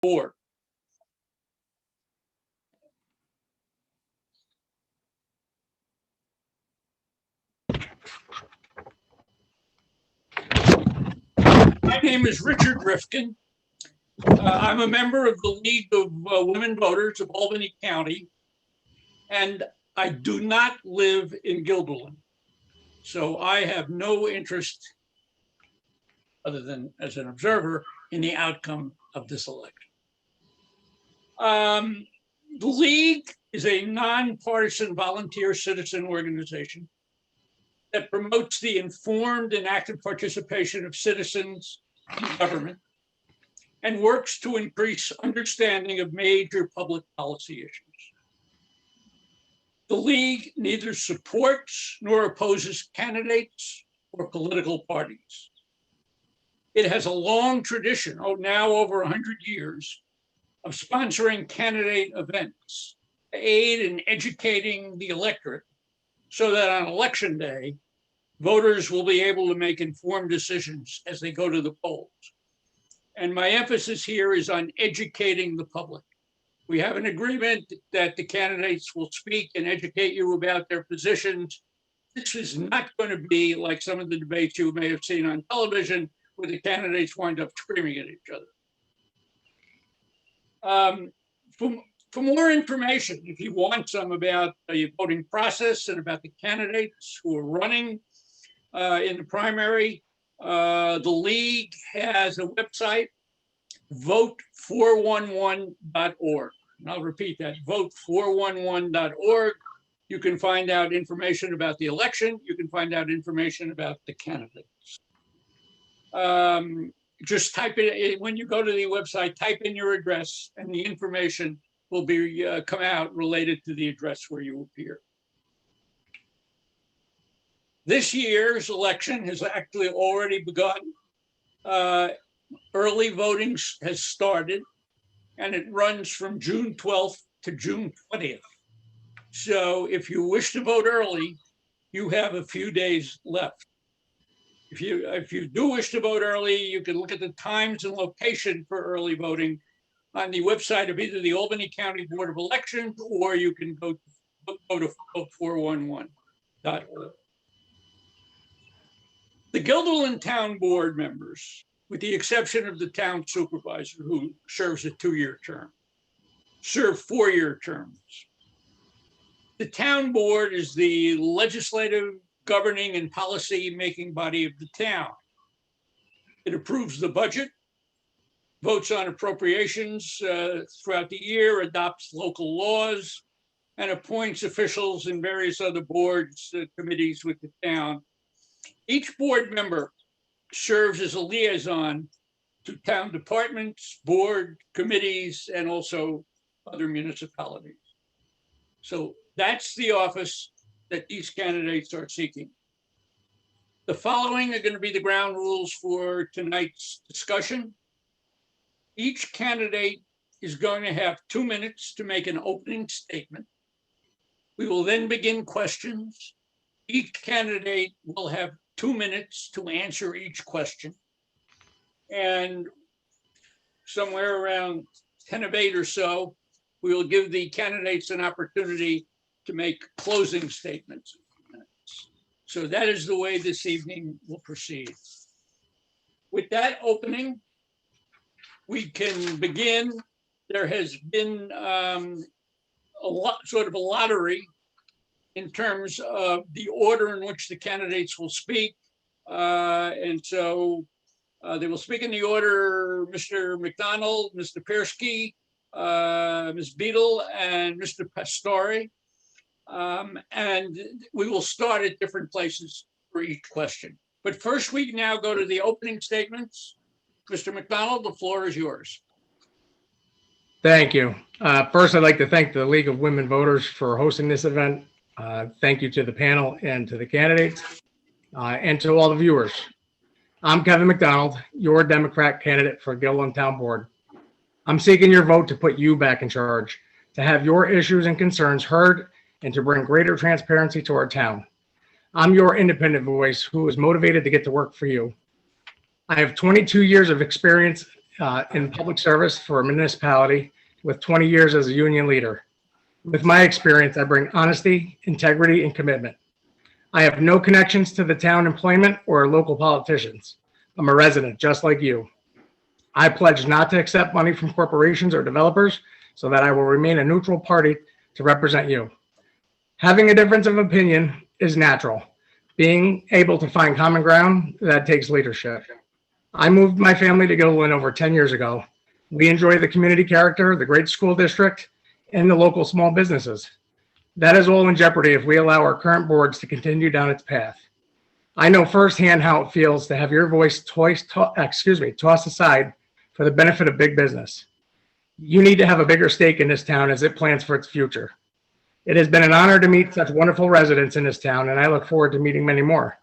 board. My name is Richard Rifkin. I'm a member of the League of Women Voters of Albany County, and I do not live in Gilderlin. So I have no interest, other than as an observer, in the outcome of this election. The League is a nonpartisan volunteer citizen organization that promotes the informed and active participation of citizens in government and works to increase understanding of major public policy issues. The League neither supports nor opposes candidates or political parties. It has a long tradition, now over 100 years, of sponsoring candidate events to aid in educating the electorate so that on election day, voters will be able to make informed decisions as they go to the polls. And my emphasis here is on educating the public. We have an agreement that the candidates will speak and educate you about their positions. This is not going to be like some of the debates you may have seen on television where the candidates wind up screaming at each other. For more information, if you want some about the voting process and about the candidates who are running in the primary, the League has a website, vote411.org. And I'll repeat that, vote411.org. You can find out information about the election. You can find out information about the candidates. Just type it, when you go to the website, type in your address and the information will be come out related to the address where you appear. This year's election has actually already begun. Early voting has started and it runs from June 12th to June 20th. So if you wish to vote early, you have a few days left. If you do wish to vote early, you can look at the times and location for early voting on the website of either the Albany County Board of Elections, or you can go to vote411.org. The Gilderland Town Board members, with the exception of the town supervisor who serves a 2-year term, serve 4-year terms. The town board is the legislative, governing, and policy-making body of the town. It approves the budget, votes on appropriations throughout the year, adopts local laws, and appoints officials in various other boards, committees with the town. Each board member serves as a liaison to town departments, board committees, and also other municipalities. So that's the office that these candidates are seeking. The following are going to be the ground rules for tonight's discussion. Each candidate is going to have 2 minutes to make an opening statement. We will then begin questions. Each candidate will have 2 minutes to answer each question. And somewhere around 10 of 8 or so, we will give the candidates an opportunity to make closing statements. So that is the way this evening will proceed. With that opening, we can begin. There has been sort of a lottery in terms of the order in which the candidates will speak. And so they will speak in the order Mr. McDonald, Mr. Persky, Ms. Beedle, and Mr. Pastore. And we will start at different places for each question. But first, we now go to the opening statements. Mr. McDonald, the floor is yours. Thank you. First, I'd like to thank the League of Women Voters for hosting this event. Thank you to the panel and to the candidates and to all the viewers. I'm Kevin McDonald, your Democrat candidate for Guilderland Town Board. I'm seeking your vote to put you back in charge, to have your issues and concerns heard, and to bring greater transparency to our town. I'm your independent voice who is motivated to get to work for you. I have 22 years of experience in public service for a municipality with 20 years as a union leader. With my experience, I bring honesty, integrity, and commitment. I have no connections to the town employment or local politicians. I'm a resident just like you. I pledge not to accept money from corporations or developers so that I will remain a neutral party to represent you. Having a difference of opinion is natural. Being able to find common ground, that takes leadership. I moved my family to Gilderlin over 10 years ago. We enjoy the community character, the great school district, and the local small businesses. That is all in jeopardy if we allow our current boards to continue down its path. I know firsthand how it feels to have your voice tossed aside for the benefit of big business. You need to have a bigger stake in this town as it plans for its future. It has been an honor to meet such wonderful residents in this town, and I look forward to meeting many more.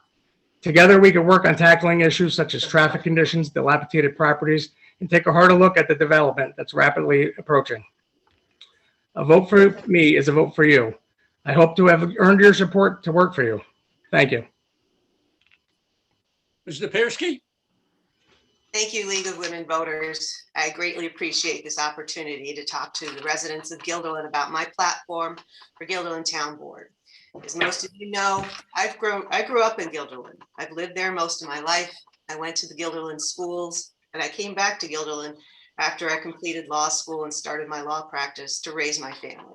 Together, we can work on tackling issues such as traffic conditions, dilapidated properties, and take a harder look at the development that's rapidly approaching. A vote for me is a vote for you. I hope to have earned your support to work for you. Thank you. Mr. Persky? Thank you, League of Women Voters. I greatly appreciate this opportunity to talk to the residents of Guilderland about my platform for Guilderland Town Board. As most of you know, I grew up in Guilderland. I've lived there most of my life. I went to the Guilderland schools, and I came back to Guilderland after I completed law school and started my law practice to raise my family.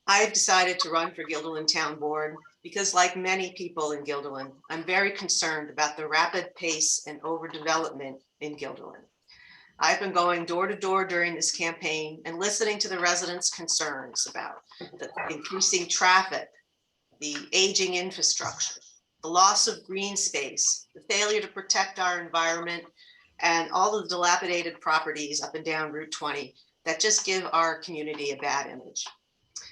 I have decided to run for Guilderland Town Board because, like many people in Guilderland, I'm very concerned about the rapid pace and overdevelopment in Guilderland. I've been going door to door during this campaign and listening to the residents' concerns about the increasing traffic, the aging infrastructure, the loss of green space, the failure to protect our environment, and all of the dilapidated properties up and down Route 20 that just give our community a bad image.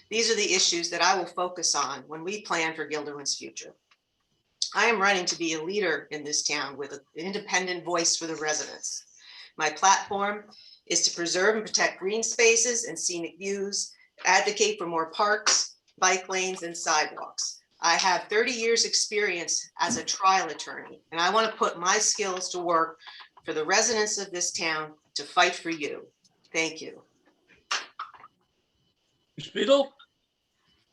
These are the issues that I will focus on when we plan for Guilderland's future. I am running to be a leader in this town with an independent voice for the residents. My platform is to preserve and protect green spaces and scenic views, advocate for more parks, bike lanes, and sidewalks. I have 30 years experience as a trial attorney, and I want to put my skills to work for the residents of this town to fight for you. Thank you. Ms. Beedle?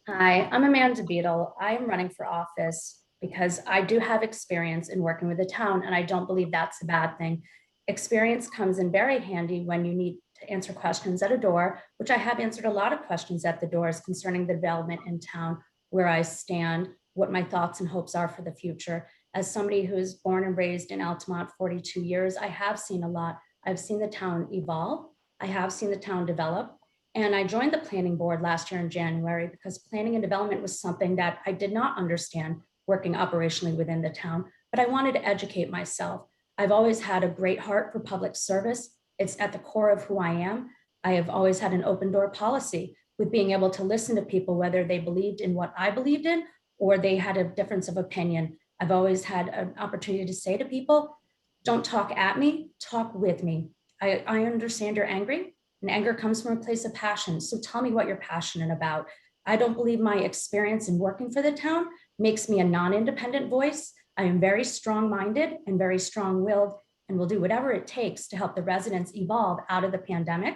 Hi, I'm Amanda Beedle. I am running for office because I do have experience in working with the town, and I don't believe that's a bad thing. Experience comes in very handy when you need to answer questions at a door, which I have answered a lot of questions at the doors concerning the development in town, where I stand, what my thoughts and hopes are for the future. As somebody who is born and raised in Altamont 42 years, I have seen a lot. I've seen the town evolve. I have seen the town develop. And I joined the planning board last year in January because planning and development was something that I did not understand working operationally within the town, but I wanted to educate myself. I've always had a great heart for public service. It's at the core of who I am. I have always had an open door policy with being able to listen to people, whether they believed in what I believed in or they had a difference of opinion. I've always had an opportunity to say to people, don't talk at me, talk with me. I understand you're angry. And anger comes from a place of passion. So tell me what you're passionate about. I don't believe my experience in working for the town makes me a non-independent voice. I am very strong-minded and very strong-willed and will do whatever it takes to help the residents evolve out of the pandemic.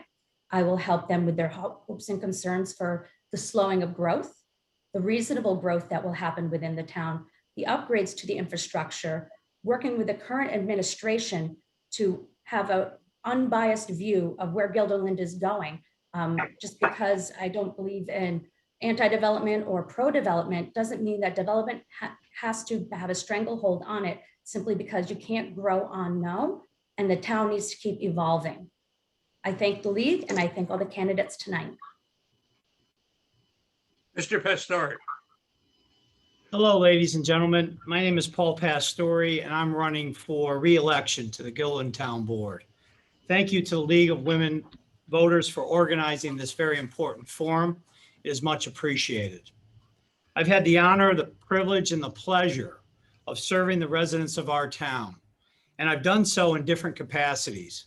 I will help them with their hopes and concerns for the slowing of growth, the reasonable growth that will happen within the town, the upgrades to the infrastructure, working with the current administration to have an unbiased view of where Gilderland is going. Just because I don't believe in anti-development or pro-development doesn't mean that development has to have a stranglehold on it simply because you can't grow on no, and the town needs to keep evolving. I thank the league and I thank all the candidates tonight. Mr. Pastore? Hello, ladies and gentlemen. My name is Paul Pastore, and I'm running for re-election to the Gilderlin Town Board. Thank you to the League of Women Voters for organizing this very important forum. It is much appreciated. I've had the honor, the privilege, and the pleasure of serving the residents of our town, and I've done so in different capacities.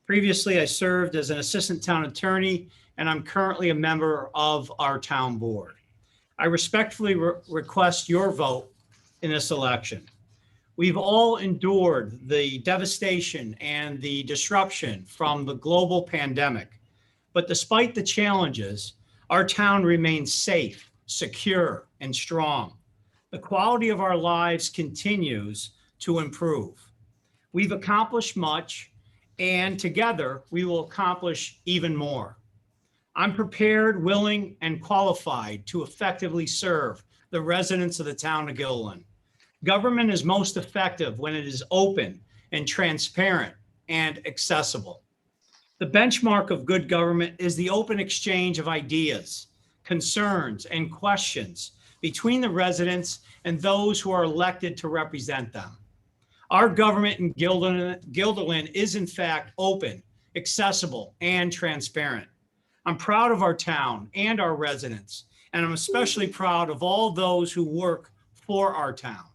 Previously, I served as an assistant town attorney, and I'm currently a member of our town board. I respectfully request your vote in this election. We've all endured the devastation and the disruption from the global pandemic. But despite the challenges, our town remains safe, secure, and strong. The quality of our lives continues to improve. We've accomplished much, and together we will accomplish even more. I'm prepared, willing, and qualified to effectively serve the residents of the town of Gilderlin. Government is most effective when it is open and transparent and accessible. The benchmark of good government is the open exchange of ideas, concerns, and questions between the residents and those who are elected to represent them. Our government in Gilderlin is in fact open, accessible, and transparent. I'm proud of our town and our residents, and I'm especially proud of all those who work for our town.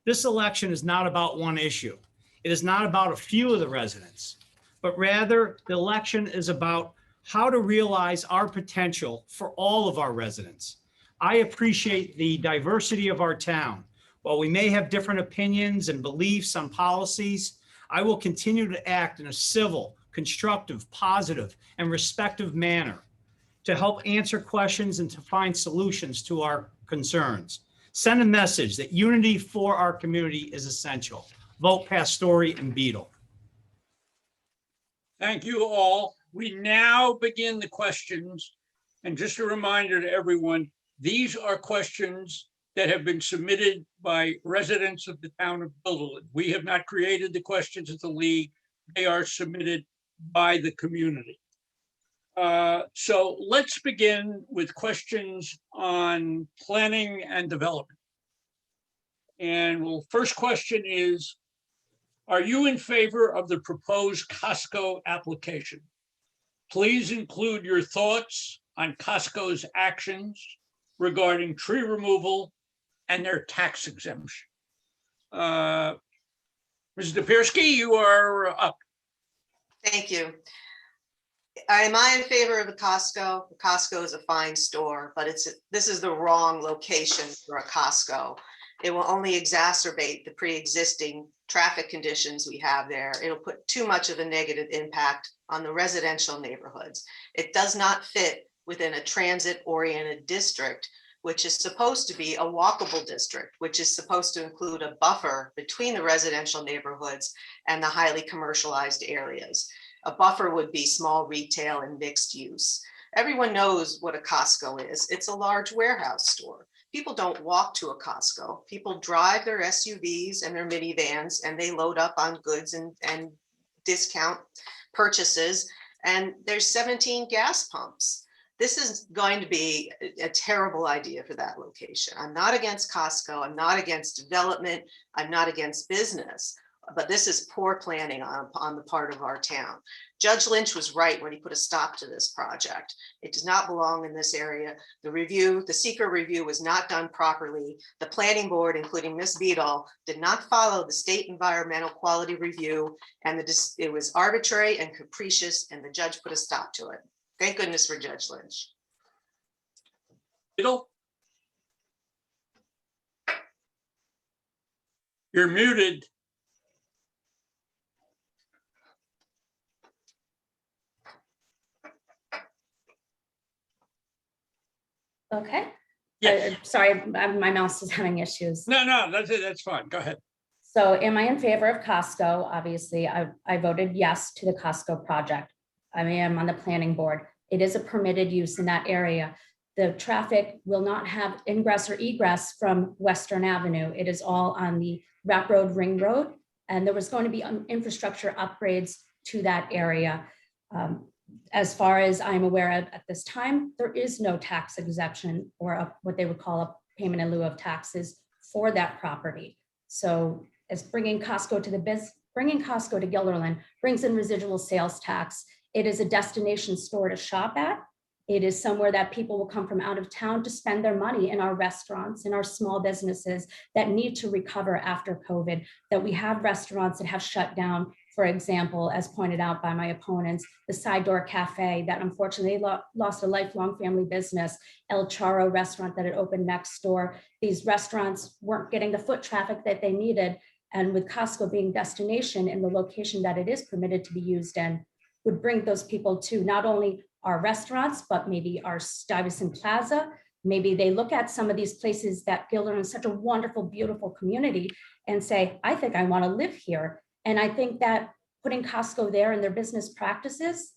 This election is not about one issue. It is not about a few of the residents, but rather the election is about how to realize our potential for all of our residents. I appreciate the diversity of our town. While we may have different opinions and beliefs on policies, I will continue to act in a civil, constructive, positive, and respectful manner to help answer questions and to find solutions to our concerns. Send a message that unity for our community is essential. Vote Pastore and Beedle. Thank you all. We now begin the questions. And just a reminder to everyone, these are questions that have been submitted by residents of the town of Guilderland. We have not created the questions at the league. They are submitted by the community. So let's begin with questions on planning and development. And well, first question is, are you in favor of the proposed Costco application? Please include your thoughts on Costco's actions regarding tree removal and their tax exemption. Mrs. Dapierski, you are up. Thank you. Am I in favor of the Costco? Costco is a fine store, but this is the wrong location for a Costco. It will only exacerbate the pre-existing traffic conditions we have there. It'll put too much of a negative impact on the residential neighborhoods. It does not fit within a transit-oriented district, which is supposed to be a walkable district, which is supposed to include a buffer between the residential neighborhoods and the highly commercialized areas. A buffer would be small retail and mixed use. Everyone knows what a Costco is. It's a large warehouse store. People don't walk to a Costco. People drive their SUVs and their minivans and they load up on goods and discount purchases. And there's 17 gas pumps. This is going to be a terrible idea for that location. I'm not against Costco. I'm not against development. I'm not against business. But this is poor planning on the part of our town. Judge Lynch was right when he put a stop to this project. It does not belong in this area. The seeker review was not done properly. The planning board, including Ms. Beedle, did not follow the state environmental quality review, and it was arbitrary and capricious, and the judge put a stop to it. Thank goodness for Judge Lynch. Beedle? You're muted. Okay. Yes. Sorry, my mouse is having issues. No, that's it. That's fine. Go ahead. So am I in favor of Costco? Obviously, I voted yes to the Costco project. I am on the planning board. It is a permitted use in that area. The traffic will not have ingress or egress from Western Avenue. It is all on the Wrap Road, Ring Road, and there was going to be infrastructure upgrades to that area. As far as I'm aware of at this time, there is no tax exemption or what they would call a payment in lieu of taxes for that property. So as bringing Costco to Gilderlin brings in residual sales tax. It is a destination store to shop at. It is somewhere that people will come from out of town to spend their money in our restaurants, in our small businesses that need to recover after COVID, that we have restaurants that have shut down. For example, as pointed out by my opponents, the Side Door Cafe that unfortunately lost a lifelong family business, El Charro restaurant that had opened next door. These restaurants weren't getting the foot traffic that they needed. And with Costco being destination in the location that it is permitted to be used in, would bring those people to not only our restaurants, but maybe our Stuyvesant Plaza. Maybe they look at some of these places that Gilderlin is such a wonderful, beautiful community and say, I think I want to live here. And I think that putting Costco there and their business practices,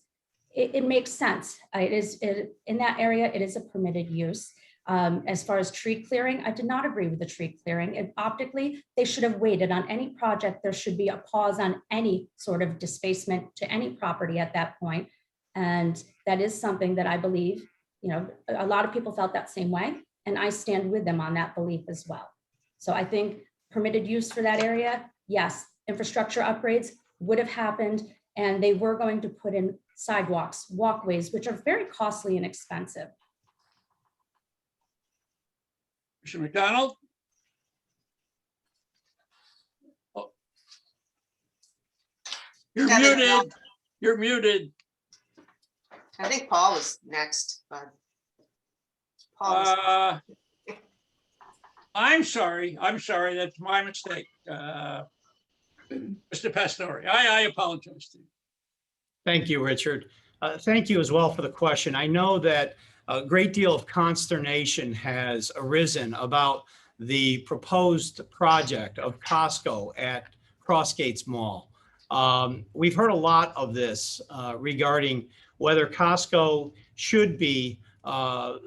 it makes sense. In that area, it is a permitted use. As far as tree clearing, I did not agree with the tree clearing. And optically, they should have waited on any project. There should be a pause on any sort of displacement to any property at that point. And that is something that I believe, a lot of people felt that same way. And I stand with them on that belief as well. So I think permitted use for that area, yes, infrastructure upgrades would have happened. And they were going to put in sidewalks, walkways, which are very costly and expensive. Mr. McDonald? Oh. You're muted. You're muted. I think Paul was next, but Paul was I'm sorry. That's my mistake. Mr. Pastore, I apologize to you. Thank you, Richard. Thank you as well for the question. I know that a great deal of consternation has arisen about the proposed project of Costco at Crossgates Mall. We've heard a lot of this regarding whether Costco should be a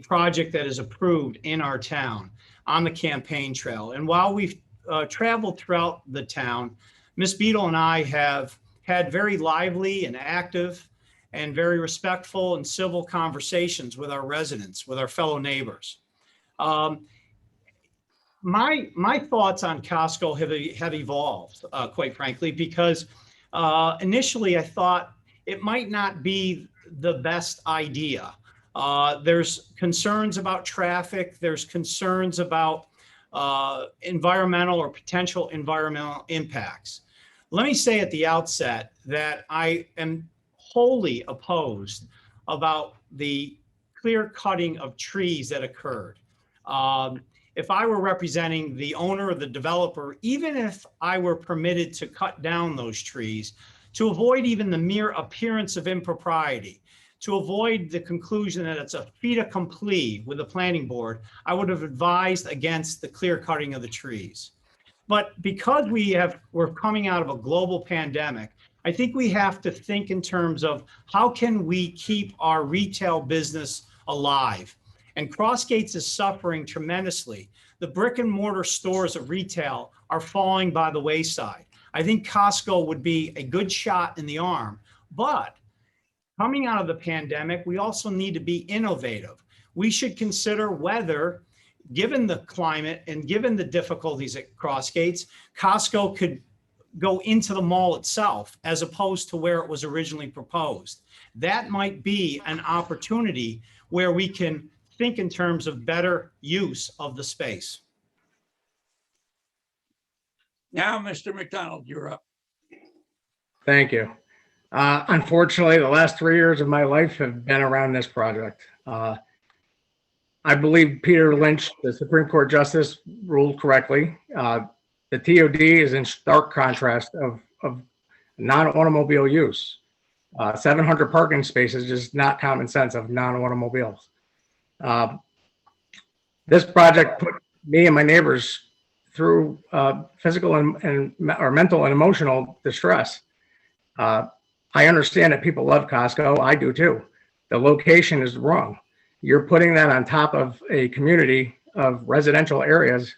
project that is approved in our town on the campaign trail. And while we've traveled throughout the town, Ms. Beedle and I have had very lively and active and very respectful and civil conversations with our residents, with our fellow neighbors. My thoughts on Costco have evolved, quite frankly, because initially I thought it might not be the best idea. There's concerns about traffic. There's concerns about environmental or potential environmental impacts. Let me say at the outset that I am wholly opposed about the clear cutting of trees that occurred. If I were representing the owner or the developer, even if I were permitted to cut down those trees, to avoid even the mere appearance of impropriety, to avoid the conclusion that it's a fait accompli with the planning board, I would have advised against the clear cutting of the trees. But because we're coming out of a global pandemic, I think we have to think in terms of how can we keep our retail business alive? And Crossgates is suffering tremendously. The brick and mortar stores of retail are falling by the wayside. I think Costco would be a good shot in the arm, but coming out of the pandemic, we also need to be innovative. We should consider whether, given the climate and given the difficulties at Crossgates, Costco could go into the mall itself as opposed to where it was originally proposed. That might be an opportunity where we can think in terms of better use of the space. Now, Mr. McDonald, you're up. Thank you. Unfortunately, the last 3 years of my life have been around this project. I believe Peter Lynch, the Supreme Court Justice, ruled correctly. The TOD is in stark contrast of non-automobile use. 700 parking spaces is not common sense of non-automobiles. This project put me and my neighbors through physical or mental and emotional distress. I understand that people love Costco. I do too. The location is wrong. You're putting that on top of a community of residential areas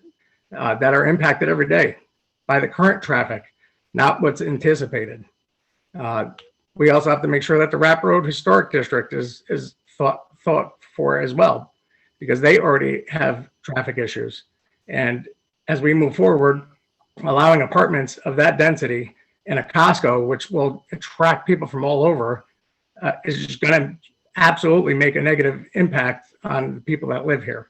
that are impacted every day by the current traffic, not what's anticipated. We also have to make sure that the Wrap Road Historic District is thought for as well, because they already have traffic issues. And as we move forward, allowing apartments of that density in a Costco, which will attract people from all over, is just going to absolutely make a negative impact on the people that live here.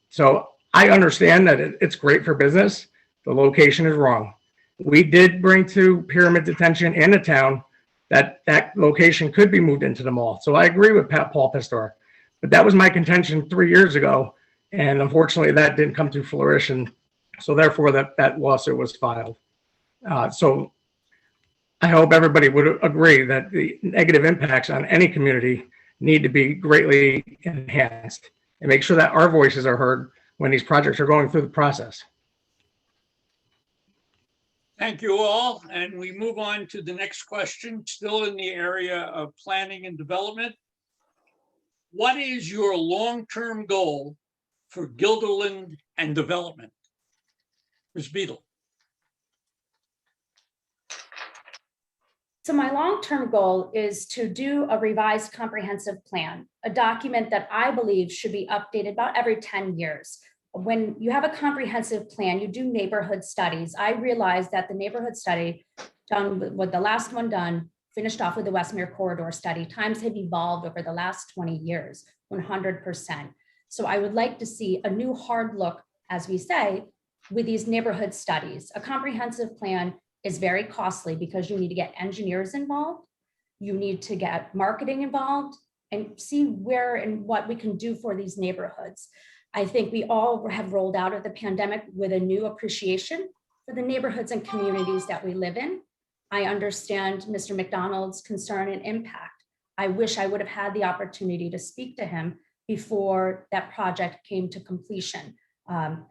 So I understand that it's great for business. The location is wrong. We did bring to Pyramid's attention in the town that location could be moved into the mall. So I agree with Paul Pastor, but that was my contention 3 years ago. And unfortunately that didn't come to fruition So therefore, that lawsuit was filed. So I hope everybody would agree that the negative impacts on any community need to be greatly enhanced and make sure that our voices are heard when these projects are going through the process. Thank you all. And we move on to the next question, still in the area of planning and development. What is your long-term goal for Gilderland and development? Ms. Beedle. So my long-term goal is to do a revised comprehensive plan, a document that I believe should be updated about every 10 years. When you have a comprehensive plan, you do neighborhood studies. I realized that the neighborhood study done with the last one done, finished off with the Westmere Corridor study, times have evolved over the last 20 years, 100%. So I would like to see a new hard look, as we say, with these neighborhood studies. A comprehensive plan is very costly because you need to get engineers involved, you need to get marketing involved, and see where and what we can do for these neighborhoods. I think we all have rolled out of the pandemic with a new appreciation for the neighborhoods and communities that we live in. I understand Mr. McDonald's concern and impact. I wish I would have had the opportunity to speak to him before that project came to completion,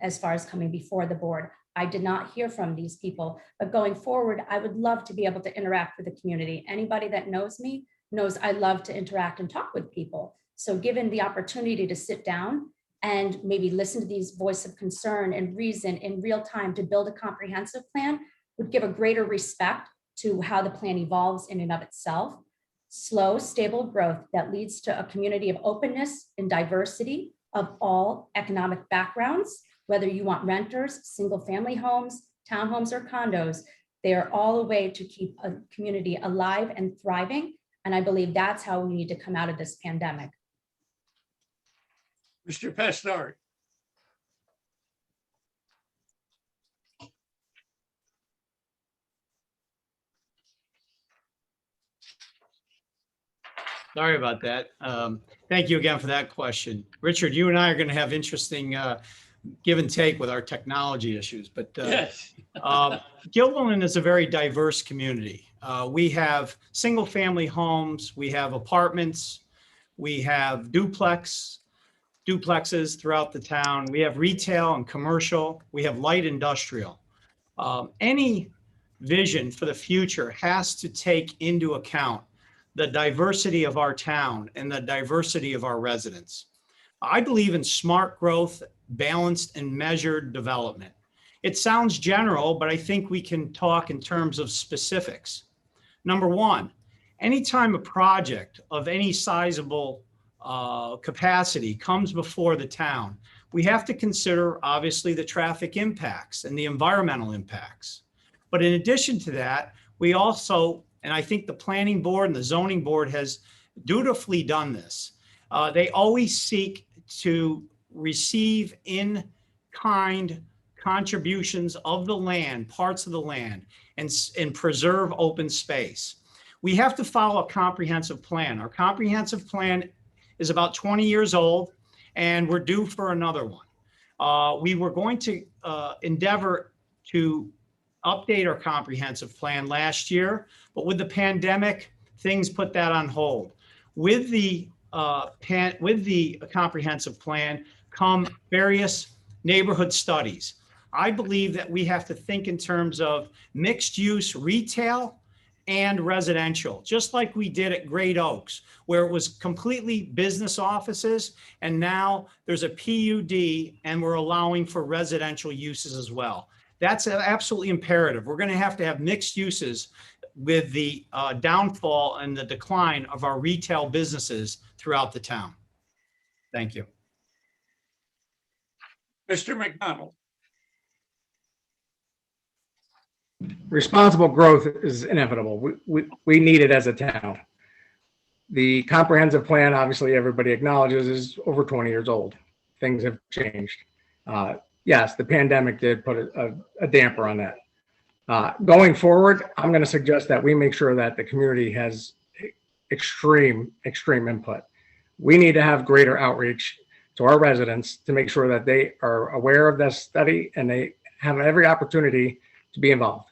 as far as coming before the board. I did not hear from these people, but going forward, I would love to be able to interact with the community. Anybody that knows me knows I love to interact and talk with people. So given the opportunity to sit down and maybe listen to these voices of concern and reason in real time to build a comprehensive plan would give a greater respect to how the plan evolves in and of itself. Slow, stable growth that leads to a community of openness and diversity of all economic backgrounds, whether you want renters, single family homes, townhomes, or condos, they are all a way to keep a community alive and thriving. And I believe that's how we need to come out of this pandemic. Mr. Pastore. Sorry about that. Thank you again for that question. Richard, you and I are going to have interesting give and take with our technology issues, but Yes. Gilderlin is a very diverse community. We have single family homes, we have apartments, we have duplexes throughout the town. We have retail and commercial, we have light industrial. Any vision for the future has to take into account the diversity of our town and the diversity of our residents. I believe in smart growth, balanced and measured development. It sounds general, but I think we can talk in terms of specifics. Number one, anytime a project of any sizable capacity comes before the town, we have to consider obviously the traffic impacts and the environmental impacts. But in addition to that, we also, and I think the planning board and the zoning board has dutifully done this, they always seek to receive in kind contributions of the land, parts of the land, and preserve open space. We have to follow a comprehensive plan. Our comprehensive plan is about 20 years old, and we're due for another one. We were going to endeavor to update our comprehensive plan last year, but with the pandemic, things put that on hold. With the comprehensive plan come various neighborhood studies. I believe that we have to think in terms of mixed use retail and residential, just like we did at Great Oaks, where it was completely business offices, and now there's a PUD and we're allowing for residential uses as well. That's absolutely imperative. We're going to have mixed uses with the downfall and the decline of our retail businesses throughout the town. Thank you. Mr. McDonald. Responsible growth is inevitable. We need it as a town. The comprehensive plan, obviously everybody acknowledges, is over 20 years old. Things have changed. Yes, the pandemic did put a damper on that. Going forward, I'm going to suggest that we make sure that the community has extreme input. We need to have greater outreach to our residents to make sure that they are aware of this study and they have every opportunity to be involved.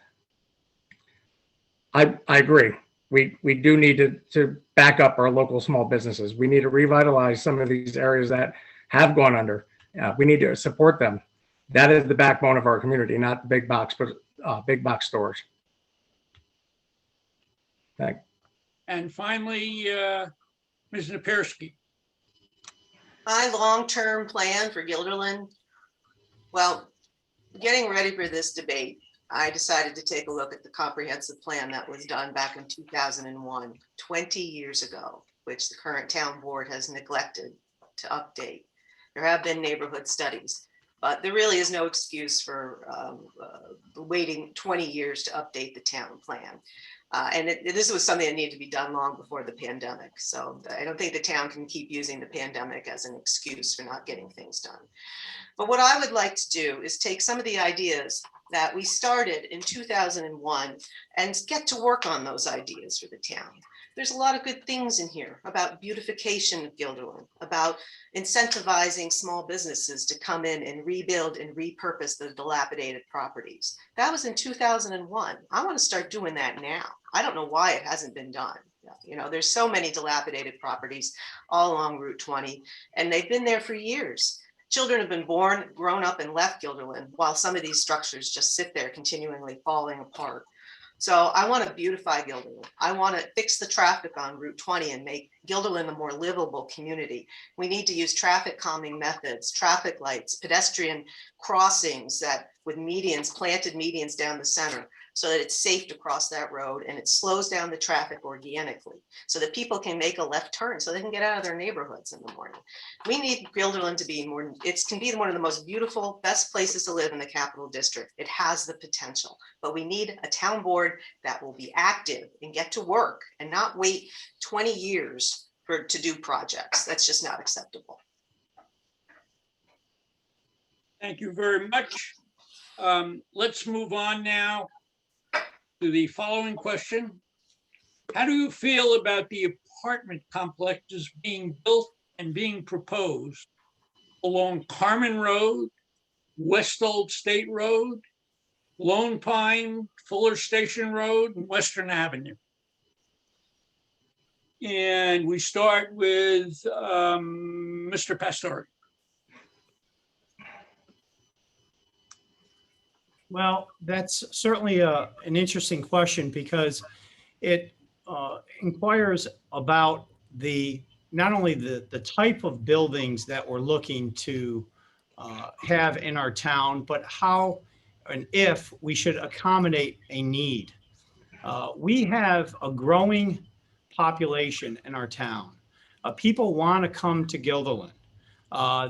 I agree. We do need to back up our local small businesses. We need to revitalize some of these areas that have gone under. We need to support them. That is the backbone of our community, not big box, but big box stores. Thanks. And finally, Ms. Napersky. My long-term plan for Gilderlin, well, getting ready for this debate, I decided to take a look at the comprehensive plan that was done back in 2001, 20 years ago, which the current town board has neglected to update. There have been neighborhood studies, but there really is no excuse for waiting 20 years to update the town plan. This was something that needed to be done long before the pandemic. So I don't think the town can keep using the pandemic as an excuse for not getting things done. But what I would like to do is take some of the ideas that we started in 2001 and get to work on those ideas for the town. There's a lot of good things in here about beautification of Guilderland, about incentivizing small businesses to come in and rebuild and repurpose the dilapidated properties. That was in 2001. I want to start doing that now. I don't know why it hasn't been done. You know, there's so many dilapidated properties all along Route 20, and they've been there for years. Children have been born, grown up, and left Gilderland, while some of these structures just sit there continually falling apart. So I want to beautify Gilderland. I want to fix the traffic on Route 20 and make Gilderland a more livable community. We need to use traffic calming methods, traffic lights, pedestrian crossings that with medians, planted medians down the center, so that it's safe to cross that road and it slows down the traffic organically so that people can make a left turn so they can get out of their neighborhoods in the morning. We need Gilderland to be more, it can be one of the most beautiful, best places to live in the Capital District. It has the potential, but we need a town board that will be active and get to work and not wait 20 years to do projects. That's just not acceptable. Thank you very much. Let's move on now to the following question. How do you feel about the apartment complexes being built and being proposed along Carmen Road, West Old State Road, Lone Pine, Fuller Station Road, and Western Avenue? And we start with Mr. Pastore. Well, that's certainly an interesting question because it inquires about not only the type of buildings that we're looking to have in our town, but how and if we should accommodate a need. We have a growing population in our town. People want to come to Guilderland.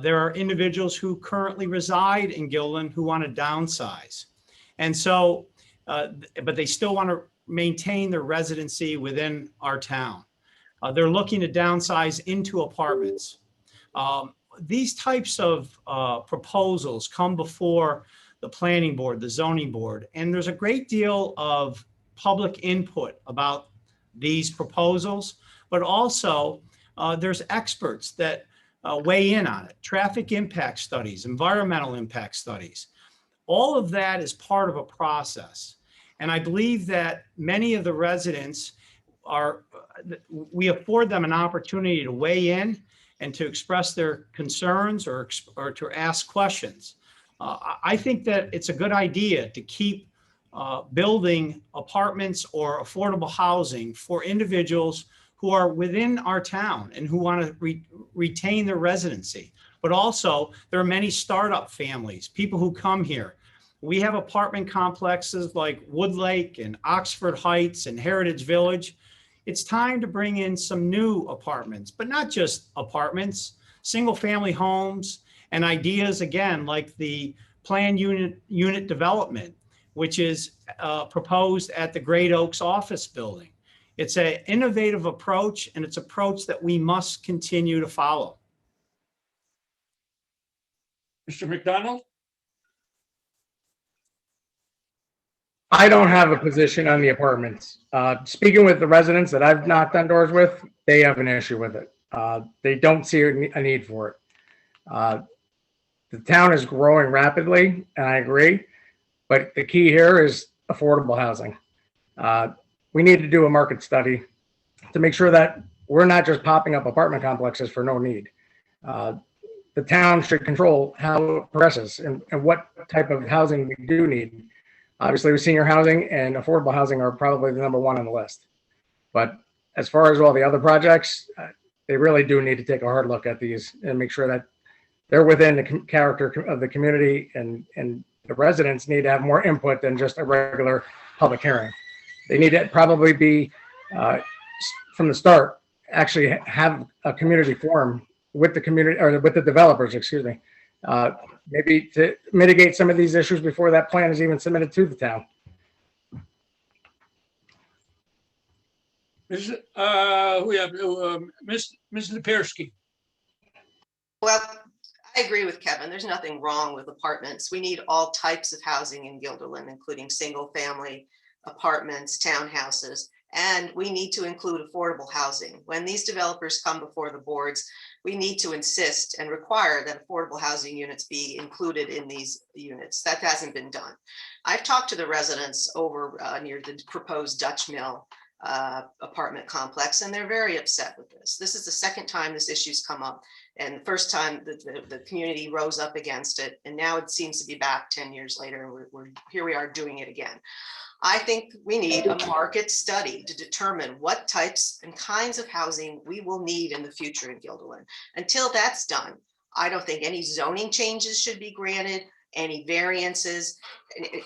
There are individuals who currently reside in Guilderland who want to downsize. And so, but they still want to maintain their residency within our town. They're looking to downsize into apartments. These types of proposals come before the planning board, the zoning board, and there's a great deal of public input about these proposals, but also there's experts that weigh in on it, traffic impact studies, environmental impact studies. All of that is part of a process. And I believe that many of the residents we afford them an opportunity to weigh in and to express their concerns or to ask questions. I think that it's a good idea to keep building apartments or affordable housing for individuals who are within our town and who want to retain their residency. But also, there are many startup families, people who come here. We have apartment complexes like Woodlake and Oxford Heights and Heritage Village. It's time to bring in some new apartments, but not just apartments, single family homes, and ideas, again, like the planned unit development, which is proposed at the Great Oaks office building. It's an innovative approach, and it's an approach that we must continue to follow. Mr. McDonald? I don't have a position on the apartments. Speaking with the residents that I've knocked on doors with, they have an issue with it. They don't see a need for it. The town is growing rapidly, and I agree. But the key here is affordable housing. We need to do a market study to make sure that we're not just popping up apartment complexes for no need. The town should control how it progresses and what type of housing we do need. Obviously, with senior housing and affordable housing are probably the number one on the list. But as far as all the other projects, they really do need to take a hard look at these and make sure that they're within the character of the community, and the residents need to have more input than just a regular public hearing. They need to probably be, from the start, actually have a community forum with the community, or with the developers, excuse me, maybe to mitigate some of these issues before that plan is even submitted to the town. We have Ms. Napersky. Well, I agree with Kevin. There's nothing wrong with apartments. We need all types of housing in Gilderlin, including single family apartments, townhouses, and we need to include affordable housing. When these developers come before the boards, we need to insist and require that affordable housing units be included in these units. That hasn't been done. I've talked to the residents over near the proposed Dutch Mill apartment complex, and they're very upset with this. This is the second time this issue's come up, and the first time the community rose up against it, and now it seems to be back 10 years later, and we're here we are doing it again. I think we need a market study to determine what types and kinds of housing we will need in the future in Guilderland. Until that's done, I don't think any zoning changes should be granted, any variances,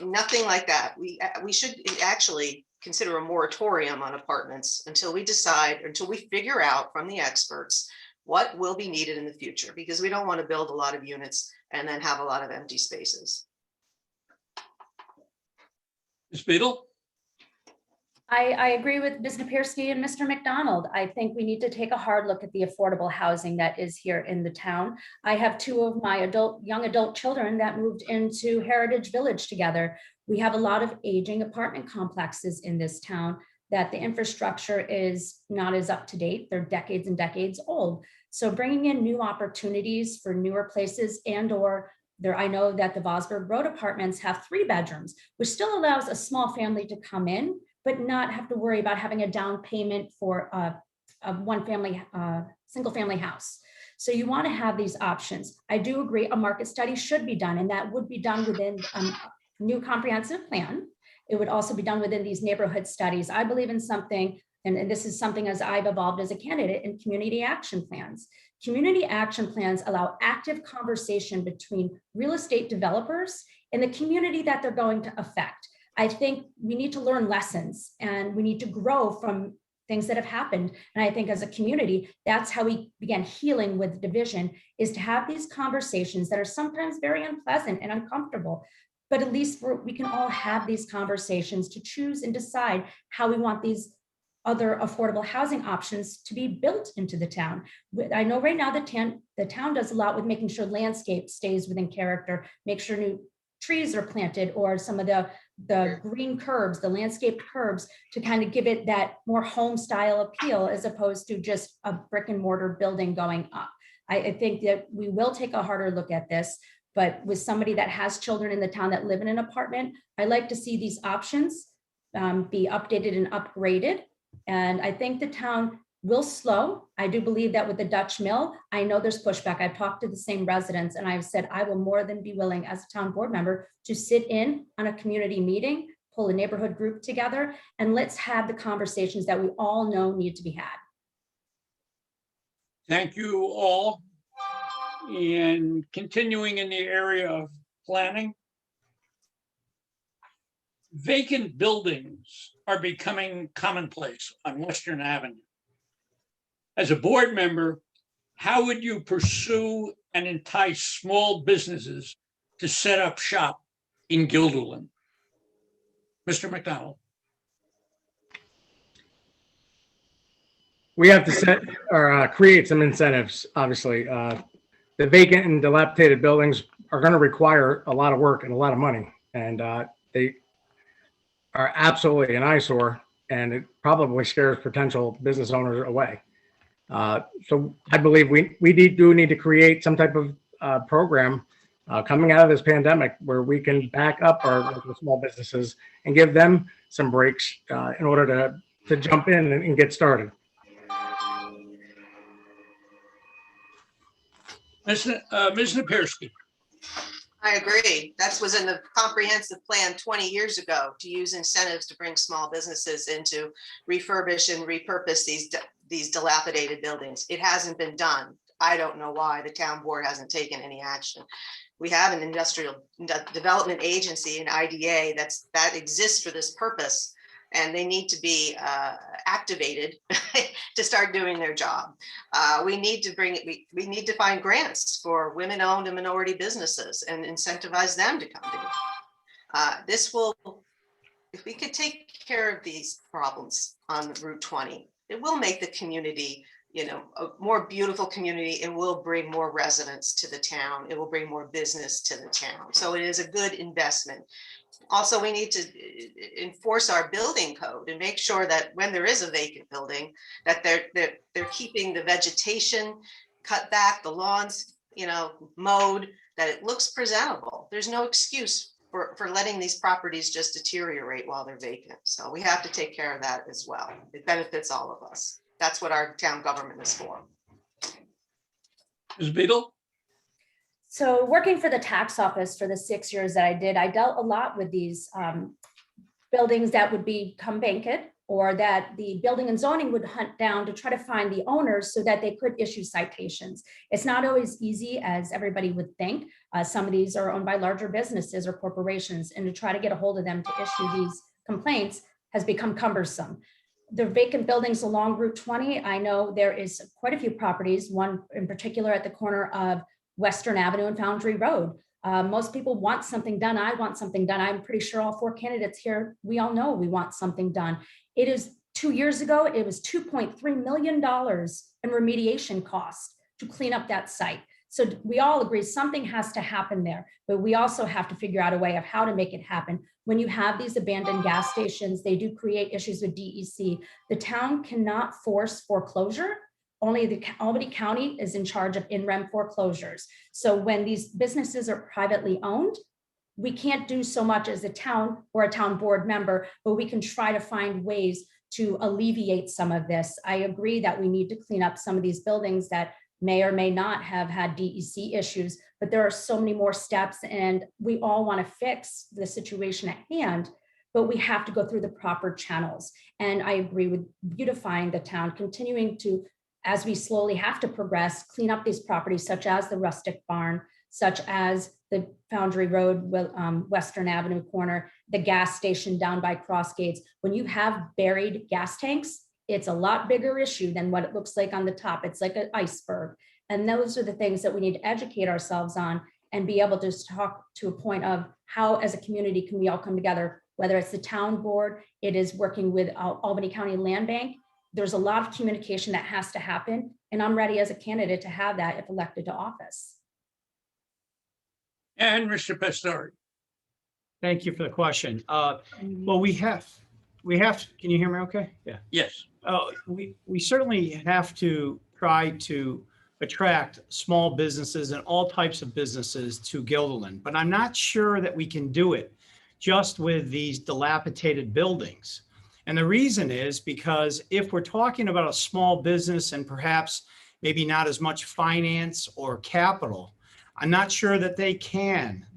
nothing like that. We should actually consider a moratorium on apartments until we decide, until we figure out from the experts what will be needed in the future, because we don't want to build a lot of units and then have a lot of empty spaces. Ms. Beedle? I agree with Ms. Napersky and Mr. McDonald. I think we need to take a hard look at the affordable housing that is here in the town. I have two of my young adult children that moved into Heritage Village together. We have a lot of aging apartment complexes in this town that the infrastructure is not as up to date. They're decades and decades old. So bringing in new opportunities for newer places I know that the Vosburg Road apartments have 3 bedrooms, which still allows a small family to come in, but not have to worry about having a down payment for a single family house. So you want to have these options. I do agree a market study should be done, and that would be done within a new comprehensive plan. It would also be done within these neighborhood studies. I believe in something, and this is something as I've evolved as a candidate, in community action plans. Community action plans allow active conversation between real estate developers and the community that they're going to affect. I think we need to learn lessons, and we need to grow from things that have happened. And I think as a community, that's how we began healing with division, is to have these conversations that are sometimes very unpleasant and uncomfortable. But at least we can all have these conversations to choose and decide how we want these other affordable housing options to be built into the town. I know right now the town does a lot with making sure landscape stays within character, make sure new trees are planted, or some of the green curbs, the landscaped curbs, to kind of give it that more home style appeal, as opposed to just a brick and mortar building going up. I think that we will take a harder look at this, but with somebody that has children in the town that live in an apartment, I like to see these options be updated and upgraded. And I think the town will slow. I do believe that with the Dutch Mill, I know there's pushback. I've talked to the same residents, and I've said I will more than be willing as a town board member to sit in on a community meeting, pull a neighborhood group together, and let's have the conversations that we all know need to be had. Thank you all. And continuing in the area of planning, vacant buildings are becoming commonplace on Western Avenue. As a board member, how would you pursue and entice small businesses to set up shop in Guilderland? Mr. McDonald. We have to set or create some incentives, obviously. The vacant and dilapidated buildings are going to require a lot of work and a lot of money, and they are absolutely an eyesore, and it probably scares potential business owners away. So I believe we do need to create some type of program coming out of this pandemic where we can back up our local small businesses and give them some breaks in order to jump in and get started. Ms. Napirsky. I agree. That was in the comprehensive plan 20 years ago, to use incentives to bring small businesses in to refurbish and repurpose these dilapidated buildings. It hasn't been done. I don't know why the town board hasn't taken any action. We have an industrial development agency, an IDA, that exists for this purpose, and they need to be activated to start doing their job. We need to find grants for women-owned and minority businesses and incentivize them to come together. If we could take care of these problems on Route 20, it will make the community, a more beautiful community. It will bring more residents to the town. It will bring more business to the town. So it is a good investment. Also, we need to enforce our building code and make sure that when there is a vacant building, that they're keeping the vegetation cut back, the lawns, mowed, that it looks presentable. There's no excuse for letting these properties just deteriorate while they're vacant. So we have to take care of that as well. It benefits all of us. That's what our town government is for. Ms. Beedle. So working for the tax office for the 6 years that I did, I dealt a lot with these buildings that would become vacant, or that the building and zoning would hunt down to try to find the owners so that they could issue citations. It's not always easy as everybody would think. Some of these are owned by larger businesses or corporations, and to try to get a hold of them to issue these complaints has become cumbersome. The vacant buildings along Route 20, I know there is quite a few properties, one in particular at the corner of Western Avenue and Foundry Road. Most people want something done. I want something done. I'm pretty sure all 4 candidates here, we all know we want something done. It is 2 years ago, it was $2.3 million in remediation costs to clean up that site. So we all agree something has to happen there, but we also have to figure out a way of how to make it happen. When you have these abandoned gas stations, they do create issues with DEC. The town cannot force foreclosure. Only the Albany County is in charge of in-rem foreclosures. So when these businesses are privately owned, we can't do so much as a town or a town board member, but we can try to find ways to alleviate some of this. I agree that we need to clean up some of these buildings that may or may not have had DEC issues, but there are so many more steps, and we all want to fix the situation at hand, but we have to go through the proper channels. And I agree with beautifying the town, continuing to, as we slowly have to progress, clean up these properties such as the rustic barn, such as the Foundry Road, Western Avenue corner, the gas station down by Cross Gates. When you have buried gas tanks, it's a lot bigger issue than what it looks like on the top. It's like an iceberg. And those are the things that we need to educate ourselves on and be able to talk to a point of how, as a community, can we all come together, whether it's the town board, it is working with Albany County Land Bank. There's a lot of communication that has to happen. And I'm ready as a candidate to have that if elected to office. And Mr. Pastore. Thank you for the question. Well, we have, can you hear me okay? Yeah. Yes. We certainly have to try to attract small businesses and all types of businesses to Gilderlin, but I'm not sure that we can do it just with these dilapidated buildings. And the reason is because if we're talking about a small business and perhaps maybe not as much finance or capital, I'm not sure that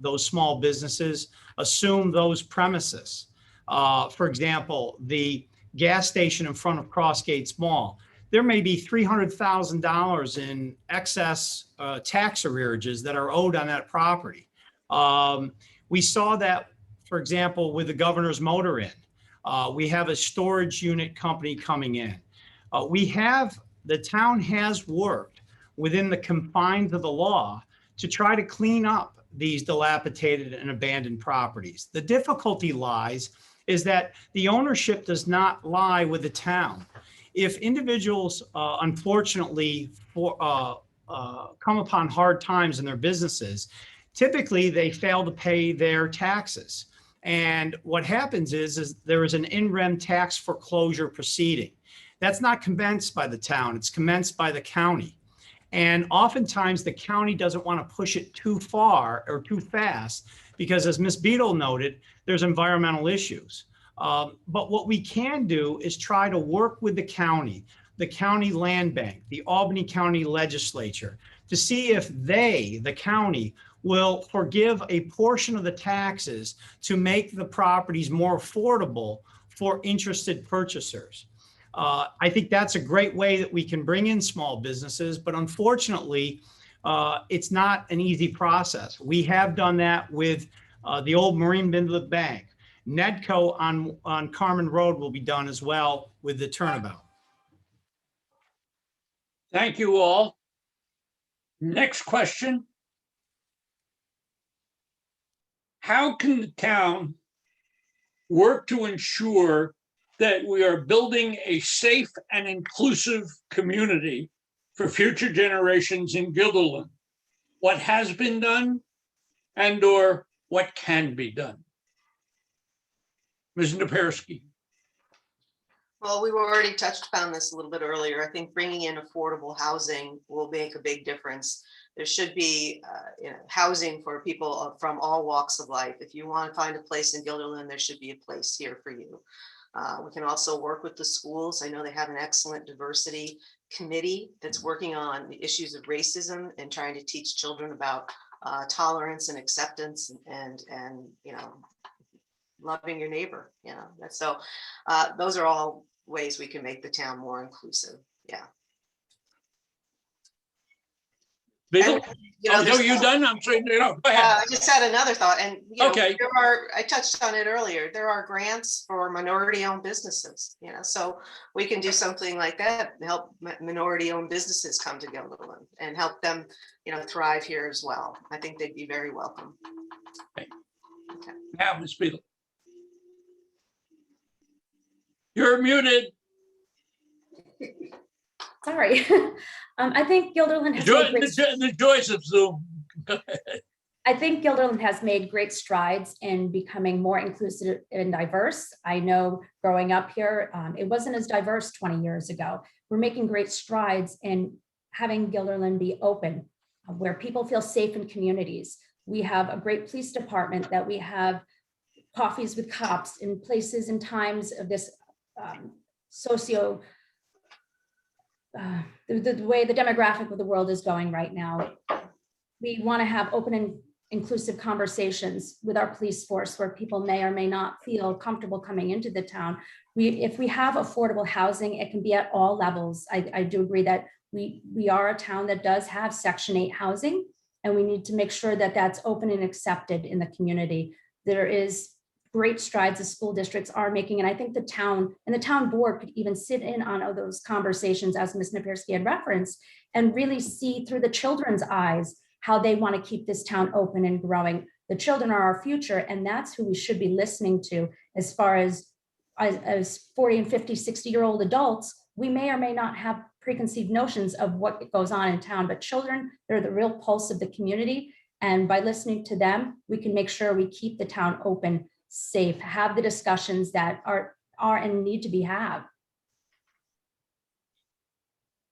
those small businesses assume those premises. For example, the gas station in front of Cross Gates Mall, there may be $300,000 in excess tax arrearages that are owed on that property. We saw that, for example, with the Governor's Motor Inn. We have a storage unit company coming in. The town has worked within the confines of the law to try to clean up these dilapidated and abandoned properties. The difficulty lies is that the ownership does not lie with the town. If individuals, unfortunately, come upon hard times in their businesses, typically they fail to pay their taxes. And what happens is there is an in-rem tax foreclosure proceeding. That's not commenced by the town, it's commenced by the county. And oftentimes the county doesn't want to push it too far or too fast because, as Ms. Beedle noted, there's environmental issues. But what we can do is try to work with the county land bank, the Albany County Legislature, to see if they, the county, will forgive a portion of the taxes to make the properties more affordable for interested purchasers. I think that's a great way that we can bring in small businesses, but unfortunately, it's not an easy process. We have done that with the old Marine Bindler Bank. Nedco on Carmen Road will be done as well with the turnabout. Thank you all. Next question. How can the town work to ensure that we are building a safe and inclusive community for future generations in Guilderland? What has been done and/or what can be done? Ms. Napersky. Well, we were already touched upon this a little bit earlier. I think bringing in affordable housing will make a big difference. There should be housing for people from all walks of life. If you want to find a place in Gilderlin, there should be a place here for you. We can also work with the schools. I know they have an excellent diversity committee that's working on the issues of racism and trying to teach children about tolerance and acceptance and loving your neighbor. So those are all ways we can make the town more inclusive. Yeah. Beedle? And, No, you done? I'm sorry. Go ahead. I just had another thought, and Okay. I touched on it earlier. There are grants for minority-owned businesses. So we can do something like that and help minority-owned businesses come to Gilderlin and help them, thrive here as well. I think they'd be very welcome. Okay. Now, Ms. Beedle. You're muted. Sorry. I think Gilderlin has made great The joys of Zoom. I think Gilderland has made great strides in becoming more inclusive and diverse. I know growing up here, it wasn't as diverse 20 years ago. We're making great strides in having Gilderland be open, where people feel safe in communities. We have a great police department that we have coffees with cops in places and times of this the way the demographic of the world is going right now. We want to have open and inclusive conversations with our police force where people may or may not feel comfortable coming into the town. If we have affordable housing, it can be at all levels. I do agree that we are a town that does have Section 8 housing, and we need to make sure that that's open and accepted in the community. There is great strides the school districts are making, and I think the town and the town board could even sit in on those conversations, as Ms. Napersky had referenced, and really see through the children's eyes how they want to keep this town open and growing. The children are our future, and that's who we should be listening to. As far as 40 and 50, 60-year-old adults, we may or may not have preconceived notions of what goes on in town, but children, they're the real pulse of the community. And by listening to them, we can make sure we keep the town open, safe, have the discussions that are and need to be had.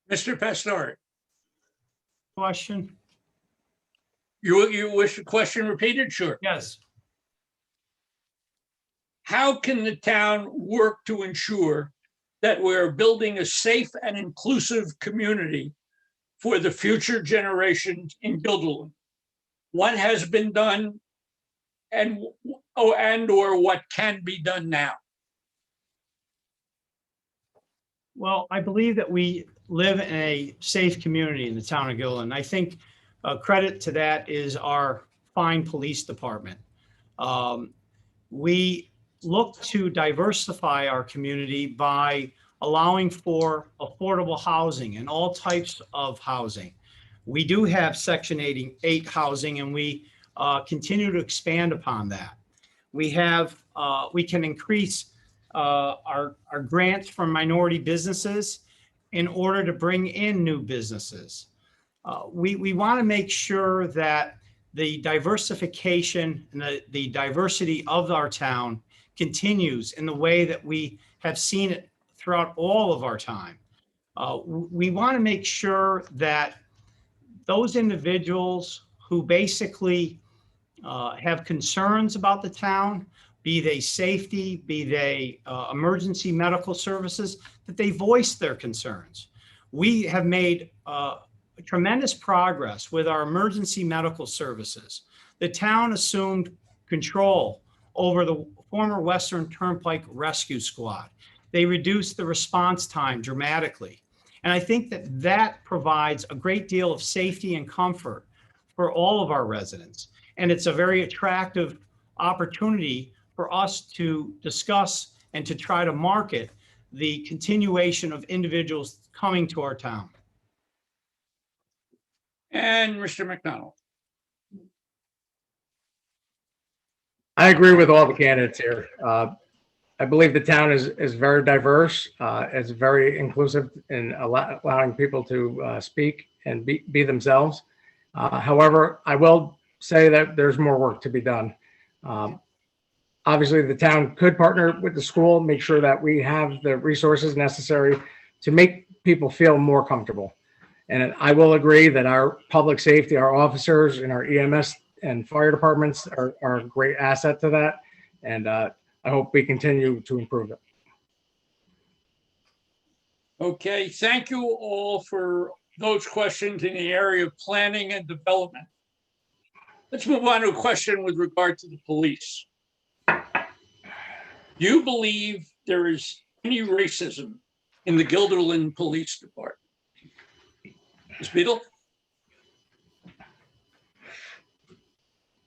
Mr. Pastore, Question? you wish the question repeated? Sure. Yes. How can the town work to ensure that we're building a safe and inclusive community for the future generations in Guilderland? What has been done and/or what can be done now? Well, I believe that we live in a safe community in the town of Guilderlin. I think credit to that is our fine police department. We look to diversify our community by allowing for affordable housing and all types of housing. We do have Section 8 housing, and we continue to expand upon that. We can increase our grants from minority businesses in order to bring in new businesses. We want to make sure that the diversification and the diversity of our town continues in the way that we have seen it throughout all of our time. We want to make sure that those individuals who basically have concerns about the town, be they safety, be they emergency medical services, that they voice their concerns. We have made tremendous progress with our emergency medical services. The town assumed control over the former Western Turnpike Rescue Squad. They reduced the response time dramatically. And I think that that provides a great deal of safety and comfort for all of our residents. And it's a very attractive opportunity for us to discuss and to try to market the continuation of individuals coming to our town. And Mr. McDonald. I agree with all the candidates here. I believe the town is very diverse. It's very inclusive in allowing people to speak and be themselves. However, I will say that there's more work to be done. Obviously, the town could partner with the school, make sure that we have the resources necessary to make people feel more comfortable. And I will agree that our public safety, our officers and our EMS and fire departments are a great asset to that. And I hope we continue to improve it. Okay, thank you all for those questions in the area of planning and development. Let's move on to a question with regard to the police. Do you believe there is any racism in the Gilderlin Police Department? Ms. Beedle?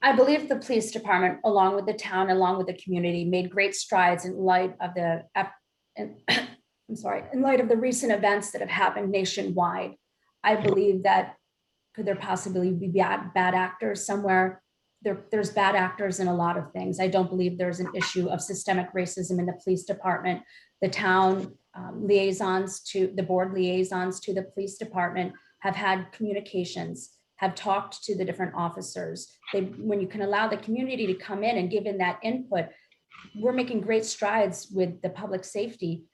I believe the police department, along with the town, along with the community, made great strides in light of the, in light of the recent events that have happened nationwide. I believe that could there possibly be bad actors somewhere? There's bad actors in a lot of things. I don't believe there's an issue of systemic racism in the police department. The town liaisons to the board liaisons to the police department have had communications, have talked to the different officers. When you can allow the community to come in and give in that input, we're making great strides with the public safety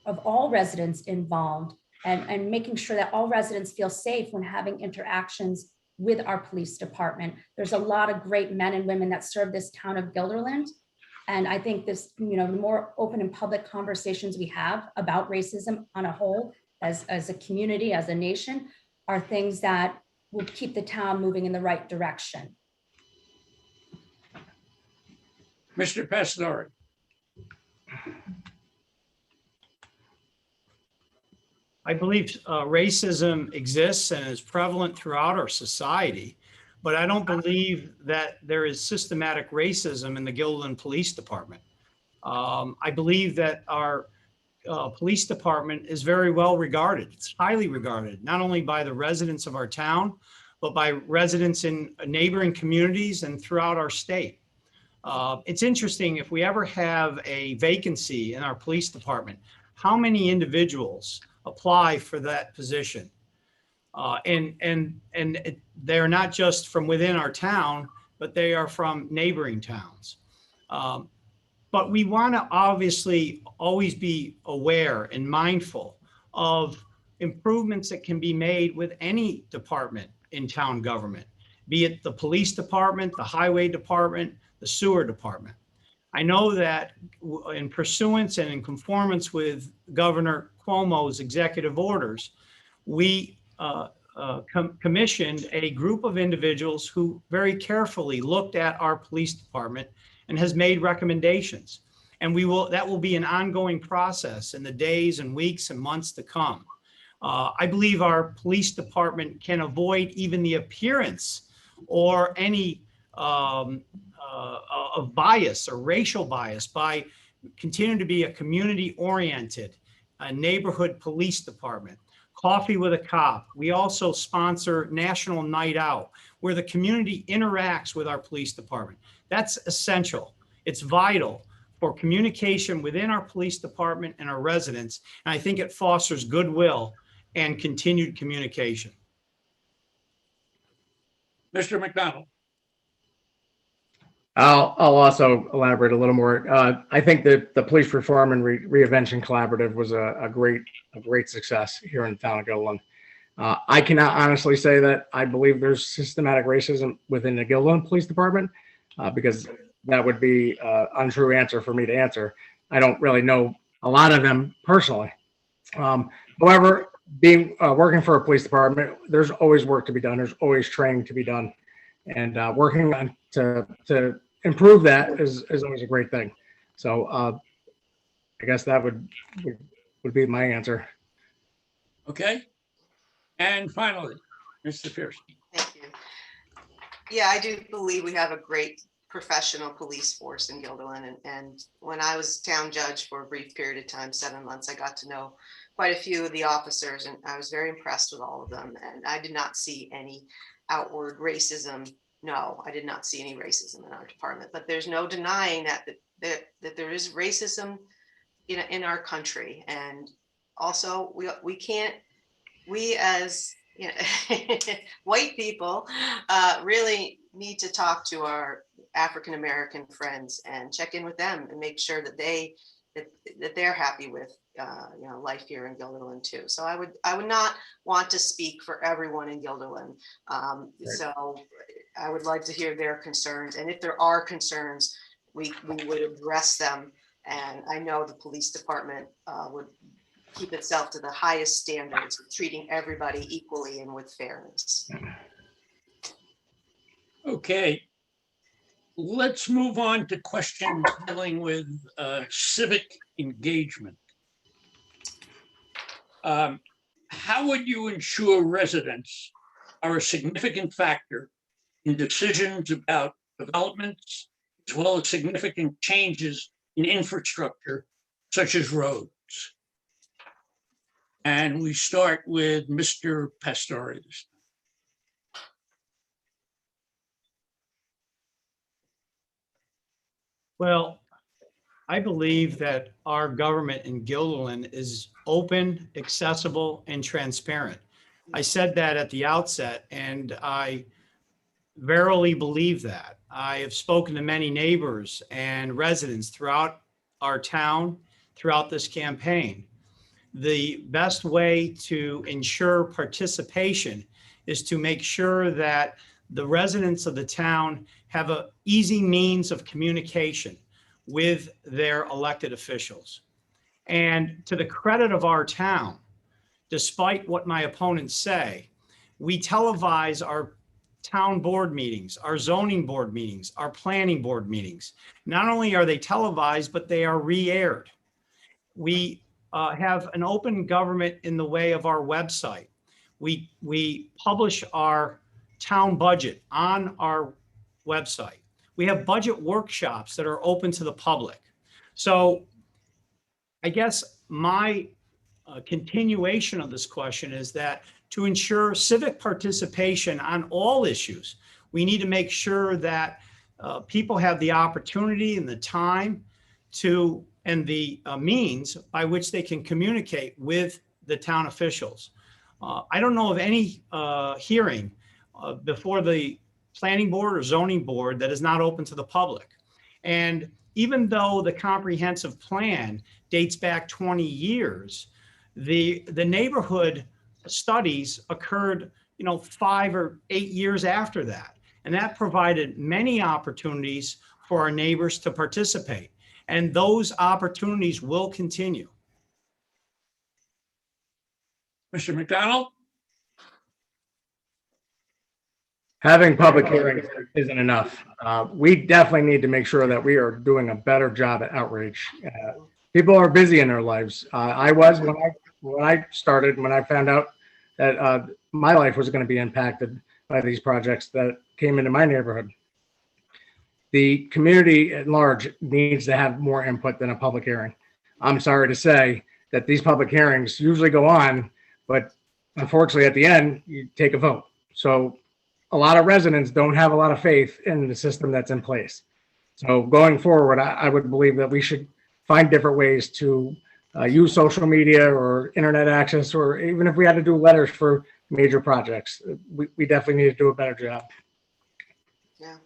of all residents involved and making sure that all residents feel safe when having interactions with our police department. There's a lot of great men and women that serve this town of Guilderland. And I think this, the more open and public conversations we have about racism on a whole, as a community, as a nation, are things that will keep the town moving in the right direction. Mr. Pastore? I believe racism exists and is prevalent throughout our society, but I don't believe that there is systematic racism in the Guilderland Police Department. I believe that our police department is very well regarded. It's highly regarded, not only by the residents of our town, but by residents in neighboring communities and throughout our state. It's interesting, if we ever have a vacancy in our police department, how many individuals apply for that position? And they're not just from within our town, but they are from neighboring towns. But we want to obviously always be aware and mindful of improvements that can be made with any department in town government, be it the police department, the highway department, the sewer department. I know that in pursuance and in conformance with Governor Cuomo's executive orders, we commissioned a group of individuals who very carefully looked at our police department and has made recommendations. And that will be an ongoing process in the days and weeks and months to come. I believe our police department can avoid even the appearance or any of bias or racial bias by continuing to be a community-oriented neighborhood police department. Coffee with a Cop. We also sponsor National Night Out, where the community interacts with our police department. That's essential. It's vital for communication within our police department and our residents. And I think it fosters goodwill and continued communication. Mr. McDonald? I'll also elaborate a little more. I think that the Police Reform and Reinvention Collaborative was a great success here in the town of Gilderlin. I cannot honestly say that I believe there's systematic racism within the Guilderland Police Department, because that would be an untrue answer for me to answer. I don't really know a lot of them personally. However, being working for a police department, there's always work to be done. There's always training to be done, and working on to improve that is always a great thing. So I guess that would be my answer. Okay. And finally, Mr. Pierce. Thank you. Yeah, I do believe we have a great professional police force in Guilderland. And when I was town judge for a brief period of time, 7 months, I got to know quite a few of the officers, and I was very impressed with all of them. And I did not see any outward racism. No, I did not see any racism in our department, but there's no denying that there is racism in our country. And also we as white people really need to talk to our African-American friends and check in with them and make sure that they're happy with life here in Gilderlin too. So I would not want to speak for everyone in Gilderlin. So I would like to hear their concerns, and if there are concerns, we would address them. And I know the police department would keep itself to the highest standards, treating everybody equally and with fairness. Okay. Let's move on to questions dealing with civic engagement. How would you ensure residents are a significant factor in decisions about developments, as well as significant changes in infrastructure, such as roads? And we start with Mr. Pastorius. Well, I believe that our government in Gilderlin is open, accessible, and transparent. I said that at the outset, and I verily believe that. I have spoken to many neighbors and residents throughout our town, throughout this campaign. The best way to ensure participation is to make sure that the residents of the town have an easy means of communication with their elected officials. And to the credit of our town, despite what my opponents say, we televise our town board meetings, our zoning board meetings, our planning board meetings. Not only are they televised, but they are re-aired. We have an open government in the way of our website. We publish our town budget on our website. We have budget workshops that are open to the public. So I guess my continuation of this question is that to ensure civic participation on all issues, we need to make sure that people have the opportunity and the time to, and the means by which they can communicate with the town officials. I don't know of any hearing before the planning board or zoning board that is not open to the public. And even though the comprehensive plan dates back 20 years, the neighborhood studies occurred, 5 or 8 years after that. And that provided many opportunities for our neighbors to participate. And those opportunities will continue. Mr. McDonald? Having public hearings isn't enough. We definitely need to make sure that we are doing a better job at outreach. People are busy in their lives. I was when I started, when I found out that my life was going to be impacted by these projects that came into my neighborhood. The community at large needs to have more input than a public hearing. I'm sorry to say that these public hearings usually go on, but unfortunately at the end, you take a vote. So a lot of residents don't have a lot of faith in the system that's in place. So going forward, I would believe that we should find different ways to use social media or internet access, or even if we had to do letters for major projects, we definitely need to do a better job. Yeah.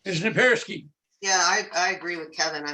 Ms. Napersky? Yeah, I agree with Kevin.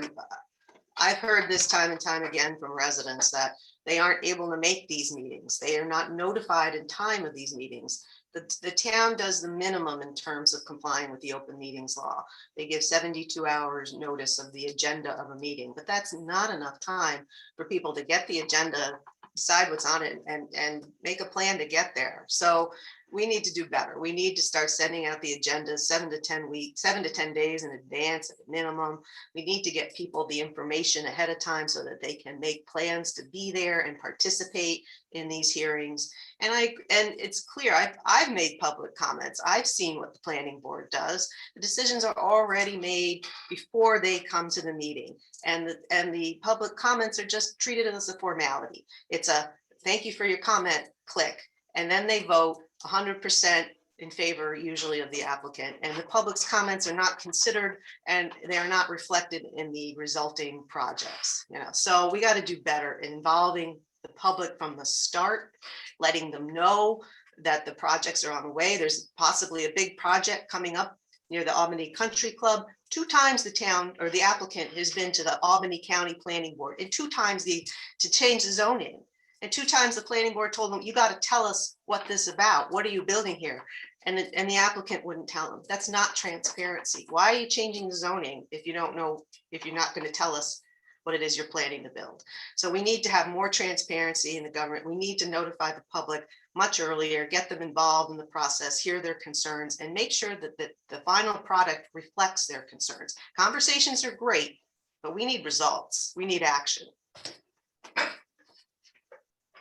I've heard this time and time again from residents that They aren't able to make these meetings. They are not notified in time of these meetings. The town does the minimum in terms of complying with the open meetings law. They give 72 hours notice of the agenda of a meeting, but that's not enough time for people to get the agenda, decide what's on it, and make a plan to get there. So we need to do better. We need to start sending out the agendas 7 to 10 days in advance at a minimum. We need to get people the information ahead of time so that they can make plans to be there and participate in these hearings. And it's clear, I've made public comments. I've seen what the planning board does. The decisions are already made before they come to the meeting. And the public comments are just treated as a formality. It's a thank you for your comment, click. And then they vote 100% in favor usually of the applicant. And the public's comments are not considered and they are not reflected in the resulting projects. So we got to do better in involving the public from the start, letting them know that the projects are on the way. There's possibly a big project coming up near the Albany Country Club. 2 times the town or the applicant has been to the Albany County Planning Board, and 2 times to change the zoning. And 2 times the planning board told them, you got to tell us what this is about. What are you building here? And the applicant wouldn't tell them. That's not transparency. Why are you changing the zoning if you don't know, if you're not going to tell us what it is you're planning to build? So we need to have more transparency in the government. We need to notify the public much earlier, get them involved in the process, hear their concerns, and make sure that the final product reflects their concerns. Conversations are great, but we need results. We need action.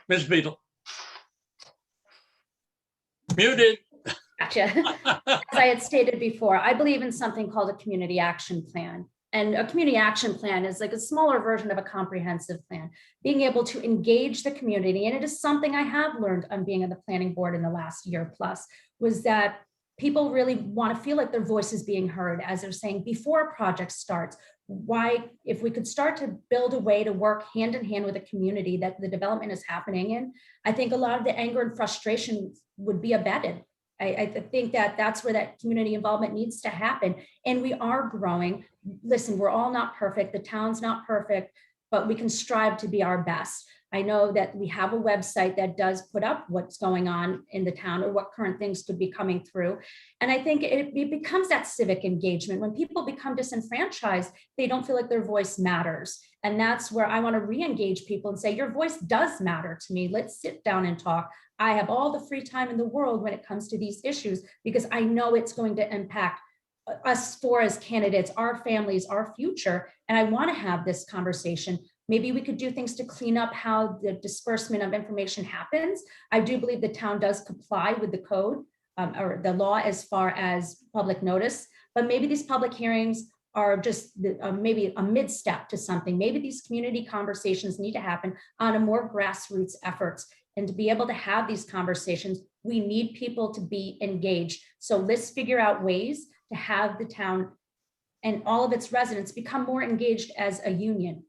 Ms. Beedle. Muted. Gotcha. As I had stated before, I believe in something called a community action plan. And a community action plan is like a smaller version of a comprehensive plan, being able to engage the community. And it is something I have learned on being on the planning board in the last year plus, was that people really want to feel like their voice is being heard, as they're saying, before a project starts. Why, if we could start to build a way to work hand in hand with a community that the development is happening in, I think a lot of the anger and frustration would be abated. I think that that's where that community involvement needs to happen. And we are growing. Listen, we're all not perfect. The town's not perfect, but we can strive to be our best. I know that we have a website that does put up what's going on in the town or what current things could be coming through. And I think it becomes that civic engagement. When people become disenfranchised, they don't feel like their voice matters. And that's where I want to re-engage people and say, your voice does matter to me. Let's sit down and talk. I have all the free time in the world when it comes to these issues, because I know it's going to impact us four as candidates, our families, our future. And I want to have this conversation. Maybe we could do things to clean up how the disbursement of information happens. I do believe the town does comply with the code or the law as far as public notice, but maybe these public hearings are just maybe a mid-step to something. Maybe these community conversations need to happen on a more grassroots efforts. And to be able to have these conversations, we need people to be engaged. So let's figure out ways to have the town and all of its residents become more engaged as a union.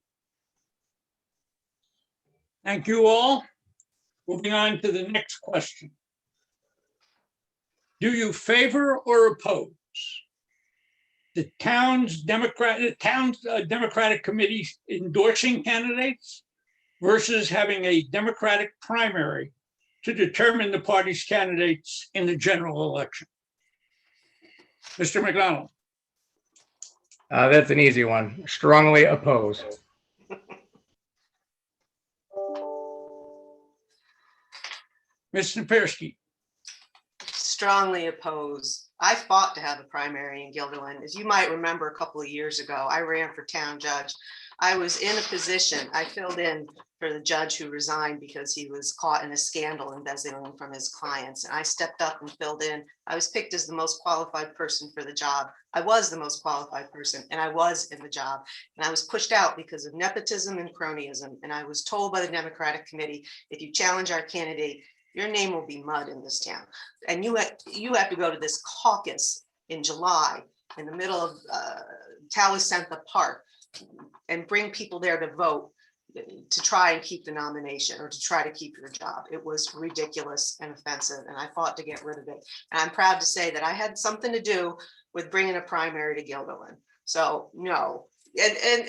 Thank you all. Moving on to the next question. Do you favor or oppose the town's Democratic committee endorsing candidates versus having a Democratic primary to determine the party's candidates in the general election? Mr. McDonald. That's an easy one. Strongly oppose. Ms. Sapersky. Strongly oppose. I fought to have a primary in Gilderland. As you might remember, a couple of years ago, I ran for town judge. I was in a position, I filled in for the judge who resigned because he was caught in a scandal embezzling from his clients. And I stepped up and filled in. I was picked as the most qualified person for the job. I was the most qualified person and I was in the job. And I was pushed out because of nepotism and cronyism. And I was told by the Democratic committee, if you challenge our candidate, your name will be mud in this town. And you have to go to this caucus in July in the middle of Talisantha Park and bring people there to vote to try and keep the nomination or to try to keep your job. It was ridiculous and offensive, and I fought to get rid of it. And I'm proud to say that I had something to do with bringing a primary to Gilderlin. So no, and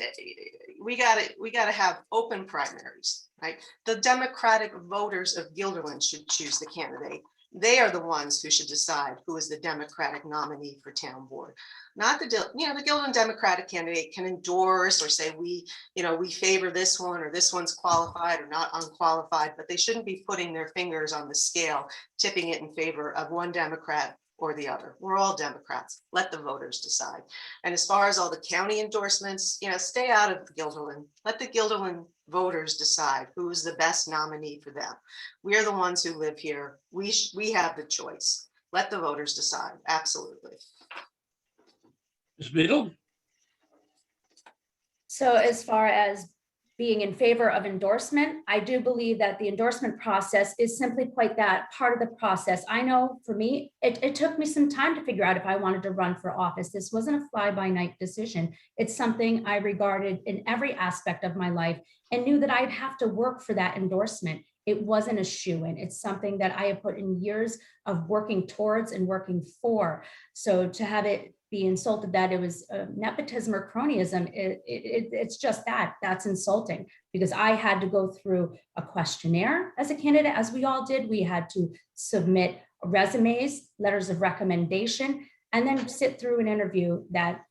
we gotta have open primaries, right? The Democratic voters of Gilderland should choose the candidate. They are the ones who should decide who is the Democratic nominee for town board. Not the Gilderland Democratic candidate can endorse or say we favor this one, or this one's qualified or not unqualified, but they shouldn't be putting their fingers on the scale, tipping it in favor of one Democrat or the other. We're all Democrats. Let the voters decide. And as far as all the county endorsements, stay out of Gilderland. Let the Gilderland voters decide who is the best nominee for them. We are the ones who live here. We have the choice. Let the voters decide. Absolutely. Ms. Beedle? So as far as being in favor of endorsement, I do believe that the endorsement process is simply quite that, part of the process. I know for me, it took me some time to figure out if I wanted to run for office. This wasn't a fly-by-night decision. It's something I regarded in every aspect of my life and knew that I'd have to work for that endorsement. It wasn't a shoo-in. It's something that I have put in years of working towards and working for. So to have it be insulted that it was nepotism or cronyism, it's just that's insulting, because I had to go through a questionnaire as a candidate, as we all did. We had to submit resumes, letters of recommendation, and then sit through an interview that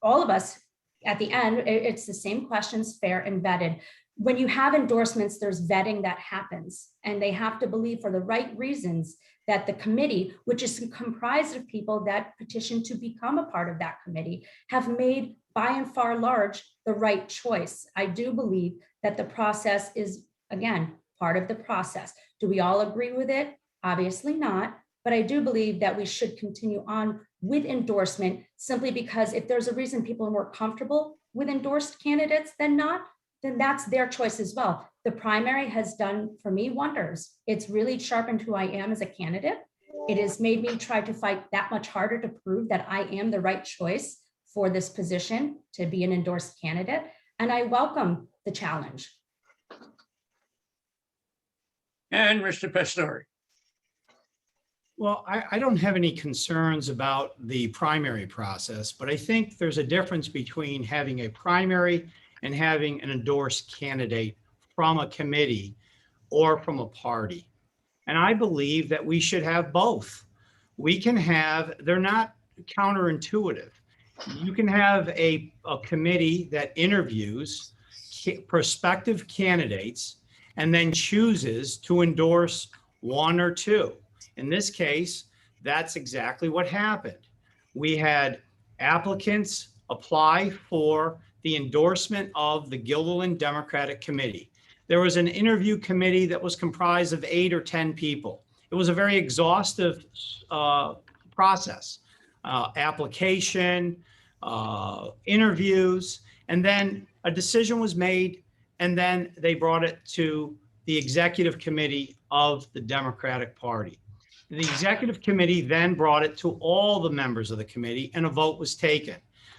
all of us at the end, it's the same questions, fair and vetted. When you have endorsements, there's vetting that happens, and they have to believe for the right reasons that the committee, which is comprised of people that petition to become a part of that committee, have made by and far large the right choice. I do believe that the process is, again, part of the process. Do we all agree with it? Obviously not, but I do believe that we should continue on with endorsement, simply because if there's a reason people are more comfortable with endorsed candidates than not, then that's their choice as well. The primary has done for me wonders. It's really sharpened who I am as a candidate. It has made me try to fight that much harder to prove that I am the right choice for this position to be an endorsed candidate. And I welcome the challenge. And Mr. Pastore? Well, I don't have any concerns about the primary process, but I think there's a difference between having a primary and having an endorsed candidate from a committee or from a party. And I believe that we should have both. We can have, they're not counterintuitive. You can have a committee that interviews prospective candidates and then chooses to endorse one or two. In this case, that's exactly what happened. We had applicants apply for the endorsement of the Gilderlin Democratic Committee. There was an interview committee that was comprised of 8 or 10 people. It was a very exhaustive process, application, interviews, and then a decision was made, and then they brought it to the executive committee of the Democratic Party. The executive committee then brought it to all the members of the committee, and a vote was taken.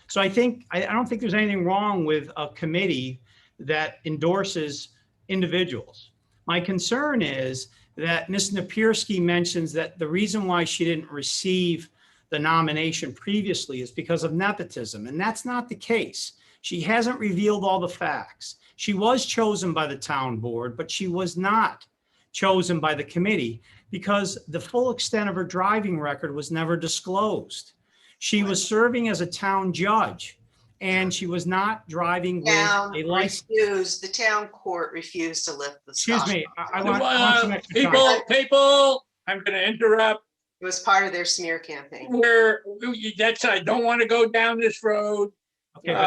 So I don't think there's anything wrong with a committee that endorses individuals. My concern is that Ms. Napierski mentions that the reason why she didn't receive the nomination previously is because of nepotism, and that's not the case. She hasn't revealed all the facts. She was chosen by the town board, but she was not chosen by the committee because the full extent of her driving record was never disclosed. She was serving as a town judge, and she was not driving with a license. The town court refused to lift the Excuse stop. me, I want some extra time. People, I'm going to interrupt. It was part of their smear campaign. I don't want to go down this road. Okay, but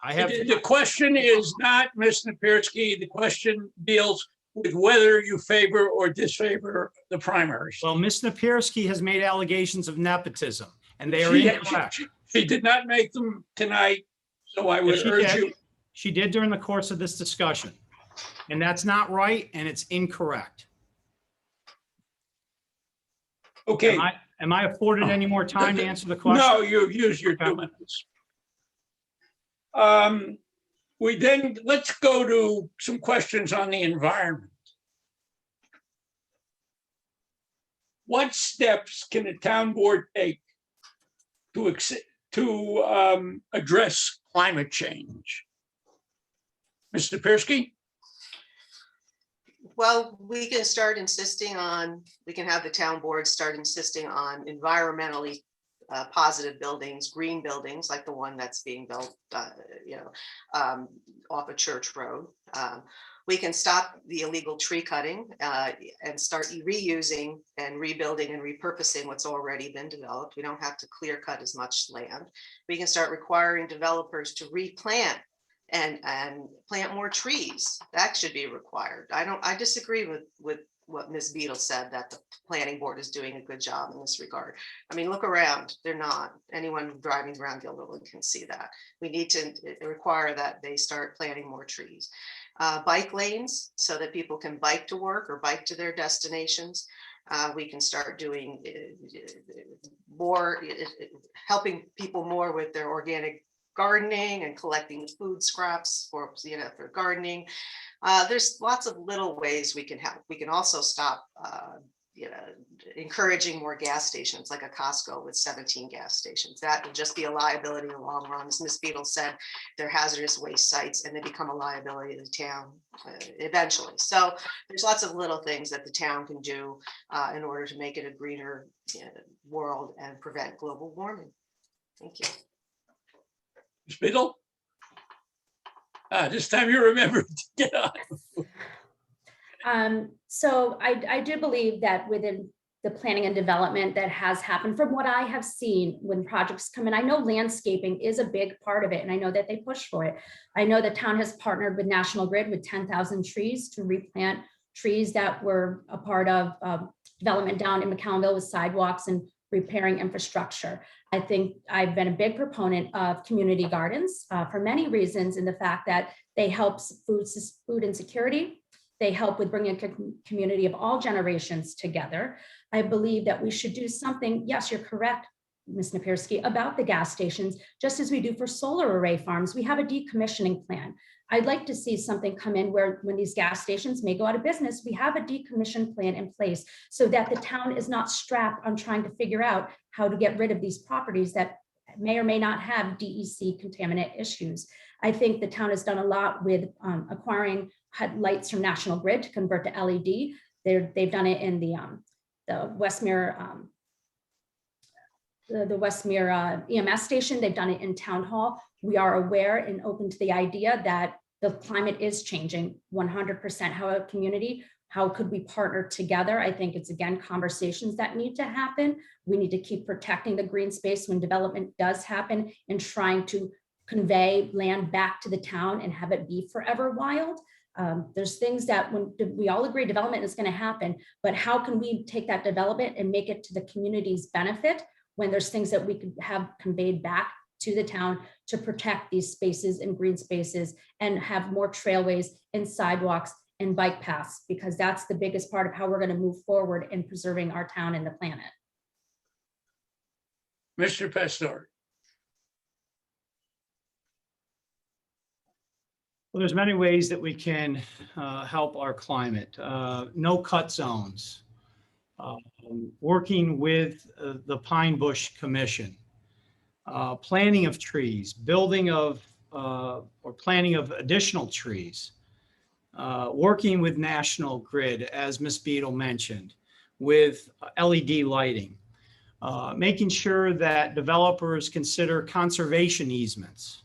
I have. The question is not Ms. Napierski. The question deals with whether you favor or disfavor the primaries. Well, Ms. Napierski has made allegations of nepotism, and they are incorrect. She did not make them tonight, so I would urge you. She did during the course of this discussion, and that's not right, and it's incorrect. Okay. Am I afforded any more time to answer the question? No, you've used your 2 minutes. Let's go to some questions on the environment. What steps can a town board take to to address climate change? Mr. Pirsky? Well, we can start insisting on, we can have the town board start insisting on environmentally positive buildings, green buildings, like the one that's being built, off a Church Road. We can stop the illegal tree cutting and start reusing and rebuilding and repurposing what's already been developed. We don't have to clear cut as much land. We can start requiring developers to replant and plant more trees. That should be required. I disagree with what Ms. Beedle said, that the planning board is doing a good job in this regard. I mean, look around, they're not. Anyone driving around Gilderlin can see that. We need to require that they start planting more trees. Bike lanes so that people can bike to work or bike to their destinations. We can start doing more, helping people more with their organic gardening and collecting food scraps for gardening. There's lots of little ways we can help. We can also stop encouraging more gas stations, like a Costco with 17 gas stations. That will just be a liability in the long run. As Ms. Beedle said, they're hazardous waste sites and they become a liability to the town eventually. So there's lots of little things that the town can do in order to make it a greener world and prevent global warming. Thank you. Ms. Beedle? This time you remember to get up. So I do believe that within the planning and development that has happened, from what I have seen when projects come in, I know landscaping is a big part of it, and I know that they push for it. I know the town has partnered with National Grid with 10,000 trees to replant trees that were a part of development down in McCownville with sidewalks and repairing infrastructure. I think I've been a big proponent of community gardens for many reasons, in the fact that they help food insecurity. They help with bringing a community of all generations together. I believe that we should do something, yes, you're correct, Ms. Napierski, about the gas stations, just as we do for solar array farms. We have a decommissioning plan. I'd like to see something come in where when these gas stations may go out of business, we have a decommission plan in place so that the town is not strapped on trying to figure out how to get rid of these properties that may or may not have DEC contaminant issues. I think the town has done a lot with acquiring lights from National Grid to convert to LED. They've done it in the Westmere EMS station. They've done it in Town Hall. We are aware and open to the idea that the climate is changing 100%. How a community, how could we partner together? I think it's, again, conversations that need to happen. We need to keep protecting the green space when development does happen and trying to convey land back to the town and have it be forever wild. There's things that when we all agree development is going to happen, but how can we take that development and make it to the community's benefit when there's things that we could have conveyed back to the town to protect these spaces and green spaces and have more trailways and sidewalks and bike paths, because that's the biggest part of how we're going to move forward in preserving our town and the planet. Mr. Pastor. Well, there's many ways that we can help our climate. No cut zones, working with the Pine Bush Commission, planting of trees, building of or planting of additional trees, working with National Grid, as Ms. Beedle mentioned, with LED lighting, making sure that developers consider conservation easements,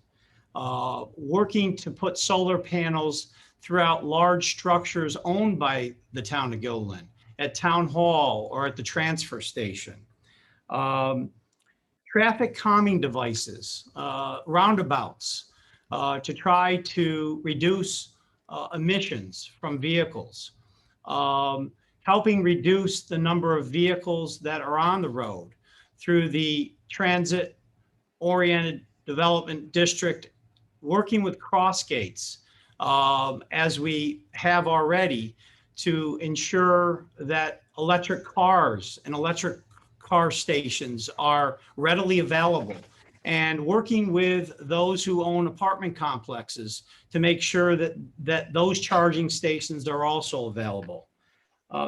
working to put solar panels throughout large structures owned by the town of Gilderlin, at Town Hall or at the transfer station. Traffic calming devices, roundabouts, to try to reduce emissions from vehicles, helping reduce the number of vehicles that are on the road through the transit-oriented development district, working with cross gates, as we have already, to ensure that electric cars and electric car stations are readily available, and working with those who own apartment complexes to make sure that those charging stations are also available.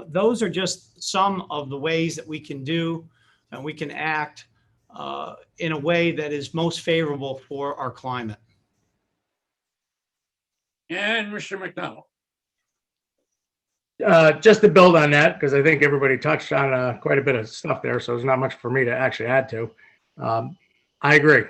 Those are just some of the ways that we can do and we can act in a way that is most favorable for our climate. And Mr. McDonald. Just to build on that, because I think everybody touched on quite a bit of stuff there, so there's not much for me to actually add to. I agree.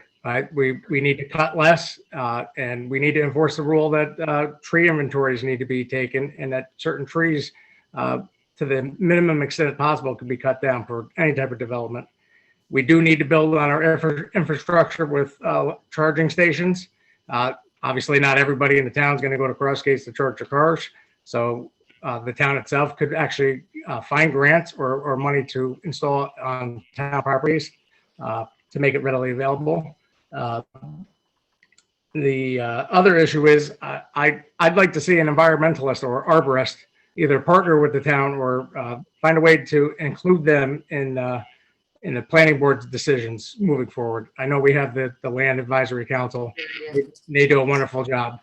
We need to cut less, and we need to enforce the rule that tree inventories need to be taken, and that certain trees, to the minimum extent possible, can be cut down for any type of development. We do need to build on our infrastructure with charging stations. Obviously, not everybody in the town is going to go to Crossgates to charge their cars, so the town itself could actually find grants or money to install it on town properties to make it readily available. The other issue is I'd like to see an environmentalist or arborist either partner with the town or find a way to include them in the planning board's decisions moving forward. I know we have the Land Advisory Council. They do a wonderful job.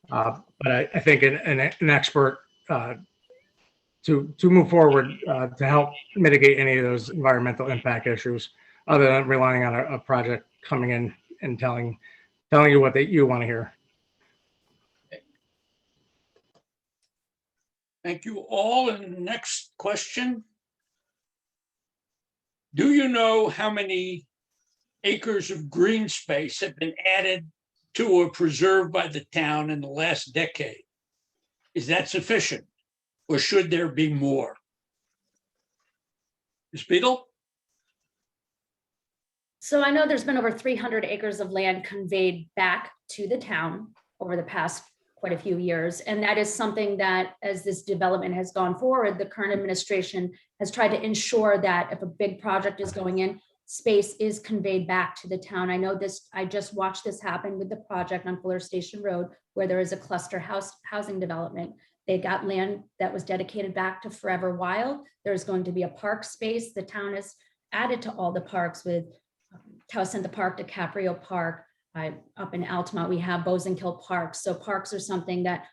But I think an expert to move forward to help mitigate any of those environmental impact issues, other than relying on a project coming in and telling you what you want to hear. Thank you all. And the next question. Do you know how many acres of green space have been added to or preserved by the town in the last decade? Is that sufficient, or should there be more? Ms. Beedle? So I know there's been over 300 acres of land conveyed back to the town over the past quite a few years. And that is something that, as this development has gone forward, the current administration has tried to ensure that if a big project is going in, space is conveyed back to the town. I know this, I just watched this happen with the project on Fuller Station Road, where there is a cluster housing development. They got land that was dedicated back to Forever Wild. There's going to be a park space. The town has added to all the parks with Towson Park, DiCaprio Park. Up in Altamont, we have Bosanquille Park. So parks are something that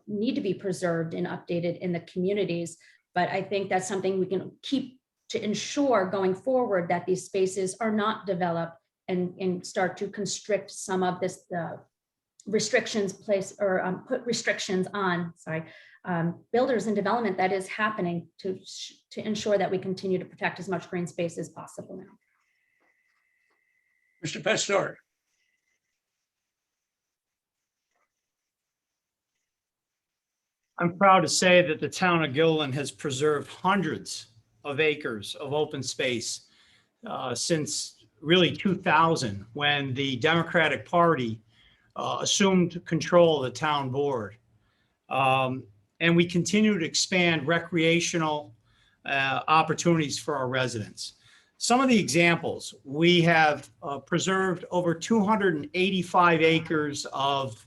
need to be preserved and updated in the communities. But I think that's something we can keep to ensure going forward that these spaces are not developed and start to constrict some of this restrictions place or put restrictions on, builders and development that is happening to ensure that we continue to protect as much green space as possible now. Mr. Pastore? I'm proud to say that the town of Gilderlin has preserved hundreds of acres of open space since really 2000, when the Democratic Party assumed control of the town board. And we continue to expand recreational opportunities for our residents. Some of the examples, we have preserved over 285 acres of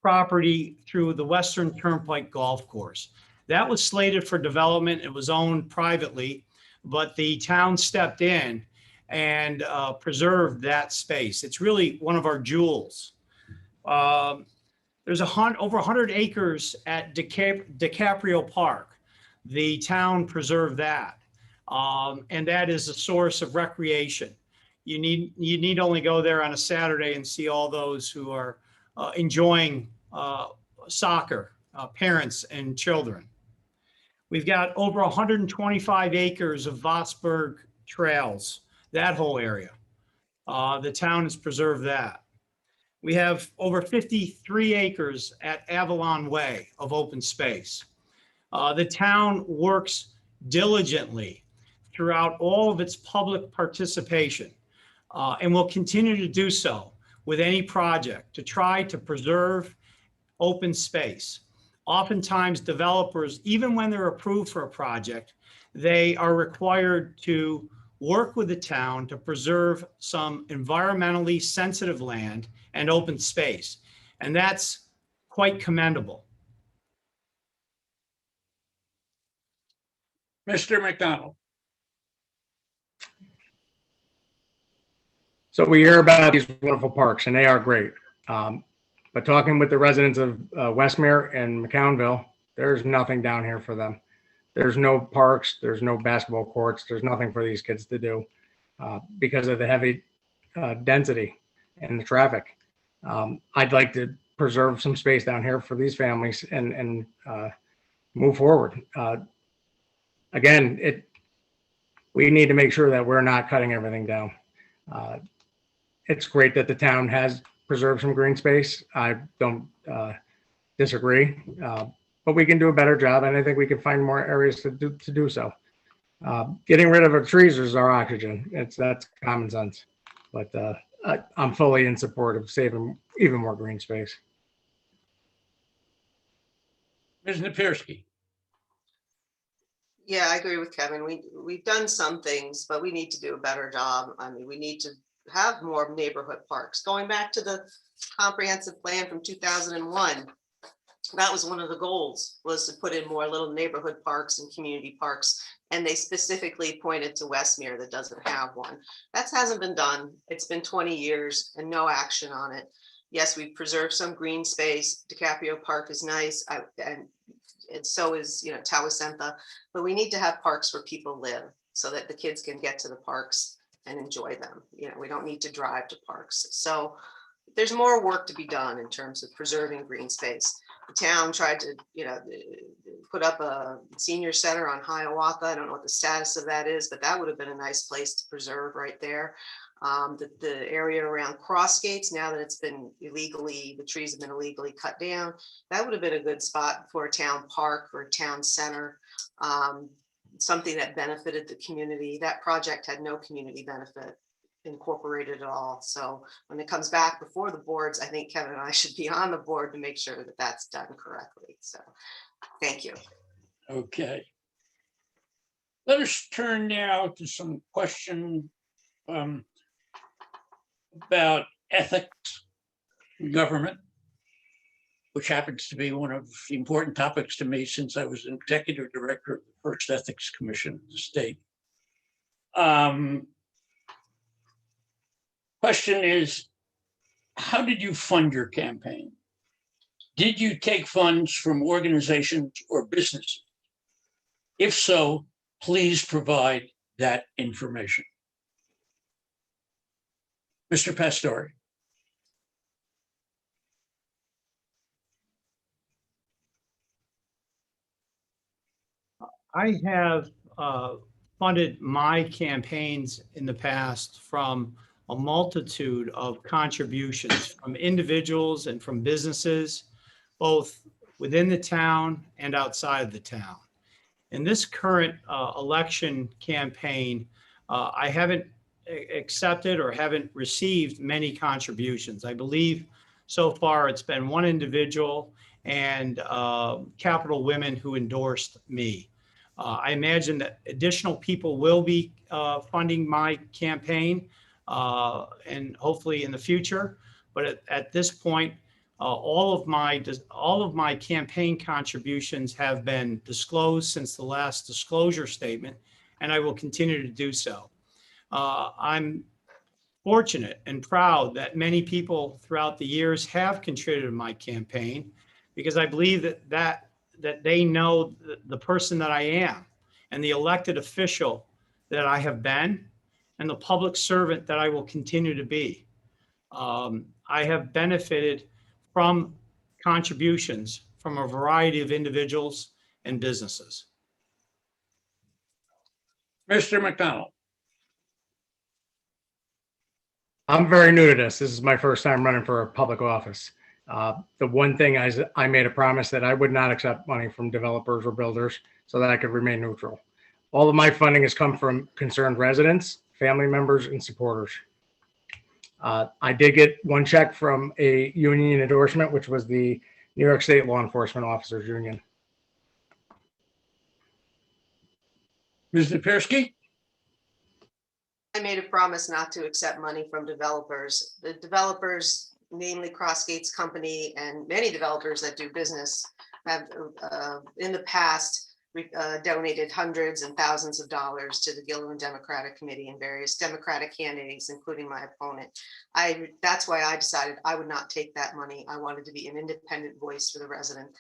property through the Western Turnpike Golf Course. That was slated for development. It was owned privately, but the town stepped in and preserved that space. It's really one of our jewels. There's over 100 acres at DiCaprio Park. The town preserved that. And that is a source of recreation. You need only go there on a Saturday and see all those who are enjoying soccer, parents and children. We've got over 125 acres of Vosburg trails, that whole area. The town has preserved that. We have over 53 acres at Avalon Way of open space. The town works diligently throughout all of its public participation and will continue to do so with any project to try to preserve open space. Oftentimes developers, even when they're approved for a project, they are required to work with the town to preserve some environmentally sensitive land and open space. And that's quite commendable. Mr. McDonald? So we hear about these wonderful parks, and they are great. But talking with the residents of Westmere and McCownville, there's nothing down here for them. There's no parks, there's no basketball courts, there's nothing for these kids to do. because of the heavy density and the traffic. I'd like to preserve some space down here for these families and move forward. Again, we need to make sure that we're not cutting everything down. It's great that the town has preserved some green space. I don't disagree, but we can do a better job, and I think we can find more areas to do so. Getting rid of our trees is our oxygen. That's common sense, but I'm fully in support of saving even more green space. Ms. Napierski. Yeah, I agree with Kevin. We've done some things, but we need to do a better job. I mean, we need to have more neighborhood parks. Going back to the comprehensive plan from 2001, that was one of the goals, was to put in more little neighborhood parks and community parks. And they specifically pointed to Westmere that doesn't have one. That hasn't been done. It's been 20 years and no action on it. Yes, we've preserved some green space. DiCaprio Park is nice. And so is, Tawasentha, but we need to have parks where people live so that the kids can get to the parks and enjoy them. We don't need to drive to parks. So there's more work to be done in terms of preserving green space. The town tried to, put up a senior center on Hiawatha. I don't know what the status of that is, but that would have been a nice place to preserve right there. The area around Cross Gates, now that it's been the trees have been illegally cut down, that would have been a good spot for a town park or a town center, something that benefited the community. That project had no community benefit incorporated at all. So when it comes back before the boards, I think Kevin and I should be on the board to make sure that that's done correctly. So thank you. Okay. Let us turn now to some question about ethics in government, which happens to be one of the important topics to me since I was an executive director of the first ethics commission of the state. Question is, how did you fund your campaign? Did you take funds from organizations or businesses? If so, please provide that information. Mr. Pastore. I have funded my campaigns in the past from a multitude of contributions from individuals and from businesses, both within the town and outside of the town. In this current election campaign, I haven't accepted or haven't received many contributions. I believe so far it's been one individual and Capital Women who endorsed me. I imagine that additional people will be funding my campaign and hopefully in the future. But at this point, all of my campaign contributions have been disclosed since the last disclosure statement, and I will continue to do so. I'm fortunate and proud that many people throughout the years have contributed to my campaign, because I believe that they know the person that I am and the elected official that I have been and the public servant that I will continue to be. I have benefited from contributions from a variety of individuals and businesses. Mr. McDonald. I'm very new to this. This is my first time running for a public office. The one thing I made a promise that I would not accept money from developers or builders so that I could remain neutral. All of my funding has come from concerned residents, family members, and supporters. I did get one check from a union endorsement, which was the New York State Law Enforcement Officers Union. Ms. Napierski? I made a promise not to accept money from developers. The developers, namely Crossgates Company and many developers that do business, have in the past donated hundreds and thousands of dollars to the Gilderlin Democratic Committee and various Democratic candidates, including my opponent. That's why I decided I would not take that money. I wanted to be an independent voice for the resident.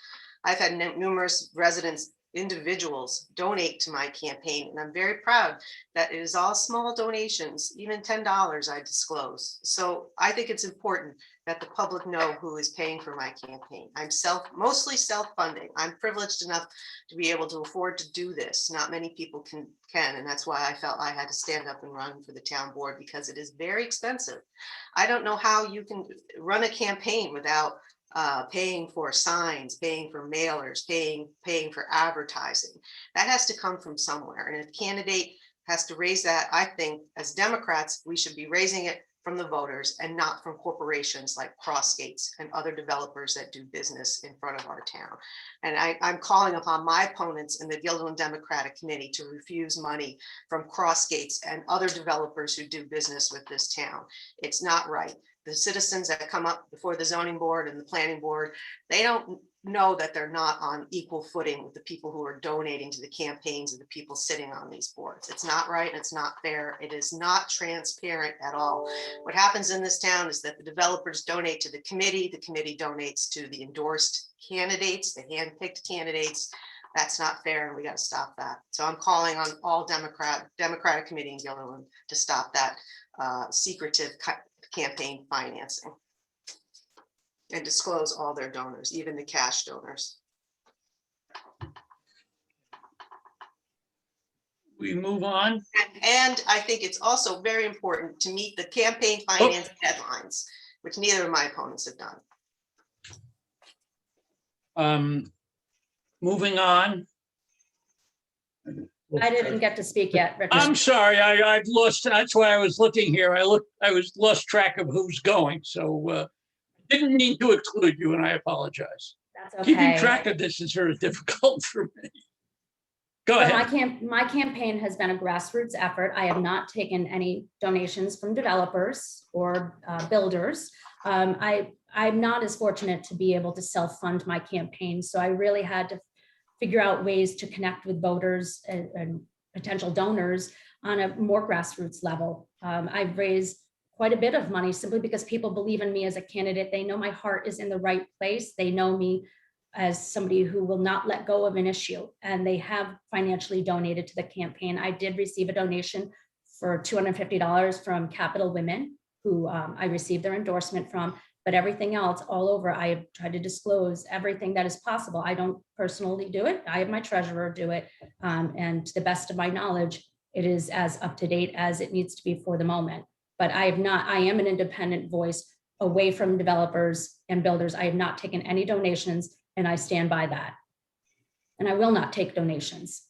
I've had numerous residents individuals donate to my campaign, and I'm very proud that it is all small donations, even $10 I disclose. So I think it's important that the public know who is paying for my campaign. I'm mostly self-funding. I'm privileged enough to be able to afford to do this. Not many people can, and that's why I felt I had to stand up and run for the town board, because it is very expensive. I don't know how you can run a campaign without paying for signs, paying for mailers, paying for advertising. That has to come from somewhere. And if a candidate has to raise that, I think as Democrats, we should be raising it from the voters and not from corporations like Crossgates and other developers that do business in front of our town. And I'm calling upon my opponents in the Guilderland Democratic Committee to refuse money from Crossgates and other developers who do business with this town. It's not right. The citizens that come up before the zoning board and the planning board, they don't know that they're not on equal footing with the people who are donating to the campaigns of the people sitting on these boards. It's not right and it's not fair. It is not transparent at all. What happens in this town is that the developers donate to the committee donates to the endorsed candidates, the hand-picked candidates. That's not fair, and we got to stop that. So I'm calling on all Democratic Committee in Gilderlin to stop that secretive campaign financing and disclose all their donors, even the cash donors. We move on. And I think it's also very important to meet the campaign finance deadlines, which neither of my opponents have done. Moving on. I didn't get to speak yet, Richard. I'm sorry, I've lost, that's why I was looking here. I was lost track of who's going, so didn't mean to exclude you, and I apologize. That's okay. Keeping track of this is sort of difficult for me. Go So ahead. my campaign has been a grassroots effort. I have not taken any donations from developers or builders. I'm not as fortunate to be able to self-fund my campaign, so I really had to figure out ways to connect with voters and potential donors on a more grassroots level. I've raised quite a bit of money simply because people believe in me as a candidate. They know my heart is in the right place. They know me as somebody who will not let go of an issue, and they have financially donated to the campaign. I did receive a donation for $250 from Capital Women, who I received their endorsement from. But everything else all over, I have tried to disclose everything that is possible. I don't personally do it. I have my treasurer do it. And to the best of my knowledge, it is as up to date as it needs to be for the moment. But I am an independent voice away from developers and builders. I have not taken any donations, and I stand by that. And I will not take donations.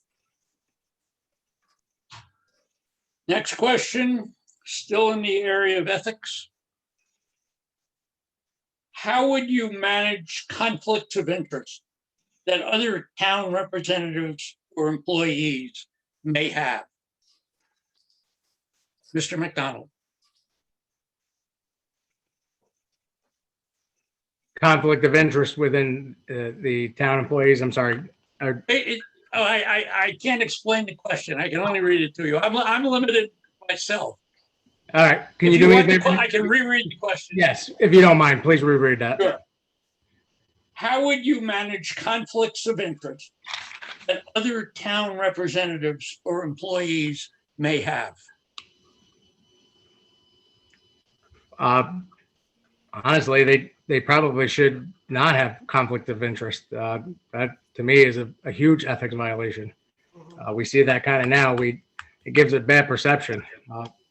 Next question, still in the area of ethics. How would you manage conflicts of interest that other town representatives or employees may have? Mr. McDonald. Conflict of interest within the town employees, I'm sorry. I can't explain the question. I can only read it to you. I'm limited myself. All right, can you do me a favor? I can reread the question. Yes, if you don't mind, please reread that. Sure. How would you manage conflicts of interest that other town representatives or employees may have? Honestly, they probably should not have conflict of interest. That to me is a huge ethics violation. We see that kind of now. It gives a bad perception.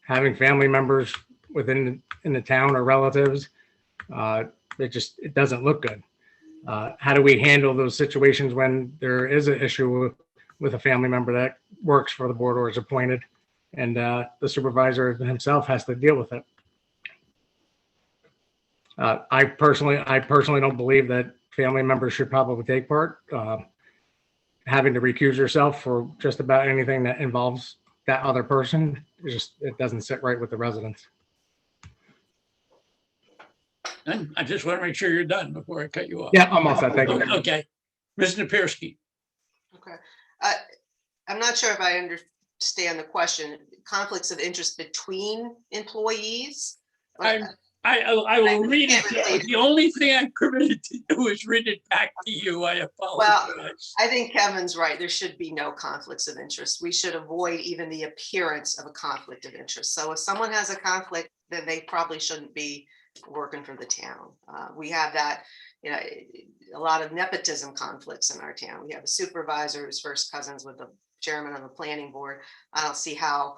Having family members in the town or relatives, it doesn't look good. How do we handle those situations when there is an issue with a family member that works for the board or is appointed, and the supervisor himself has to deal with it? I personally don't believe that family members should probably take part. Having to recuse yourself for just about anything that involves that other person, it doesn't sit right with the residents. And I just want to make sure you're done before I cut you off. Yeah, I'm all set. Thank you. Okay. Ms. Napirsky. Okay. I'm not sure if I understand the question. Conflicts of interest between employees? I'm I will read it. The only thing I'm permitted to do is read it back to you. I apologize. I think Kevin's right. There should be no conflicts of interest. We should avoid even the appearance of a conflict of interest. So if someone has a conflict, then they probably shouldn't be working for the town. We have that, a lot of nepotism conflicts in our town. We have a supervisor who's first cousins with the chairman of the planning board. I don't see how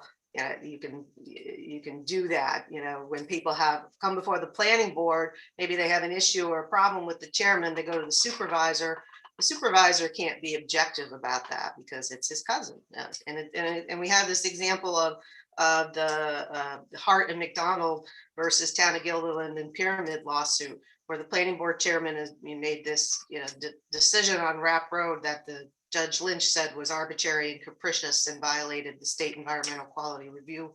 you can do that. When people have come before the planning board, maybe they have an issue or a problem with the chairman, they go to the supervisor. The supervisor can't be objective about that because it's his cousin. And we have this example of the Hart and McDonald versus Town of Guilderland and Pyramid lawsuit, where the planning board chairman has made this decision on Rapp Road that the Judge Lynch said was arbitrary and capricious and violated the state environmental quality review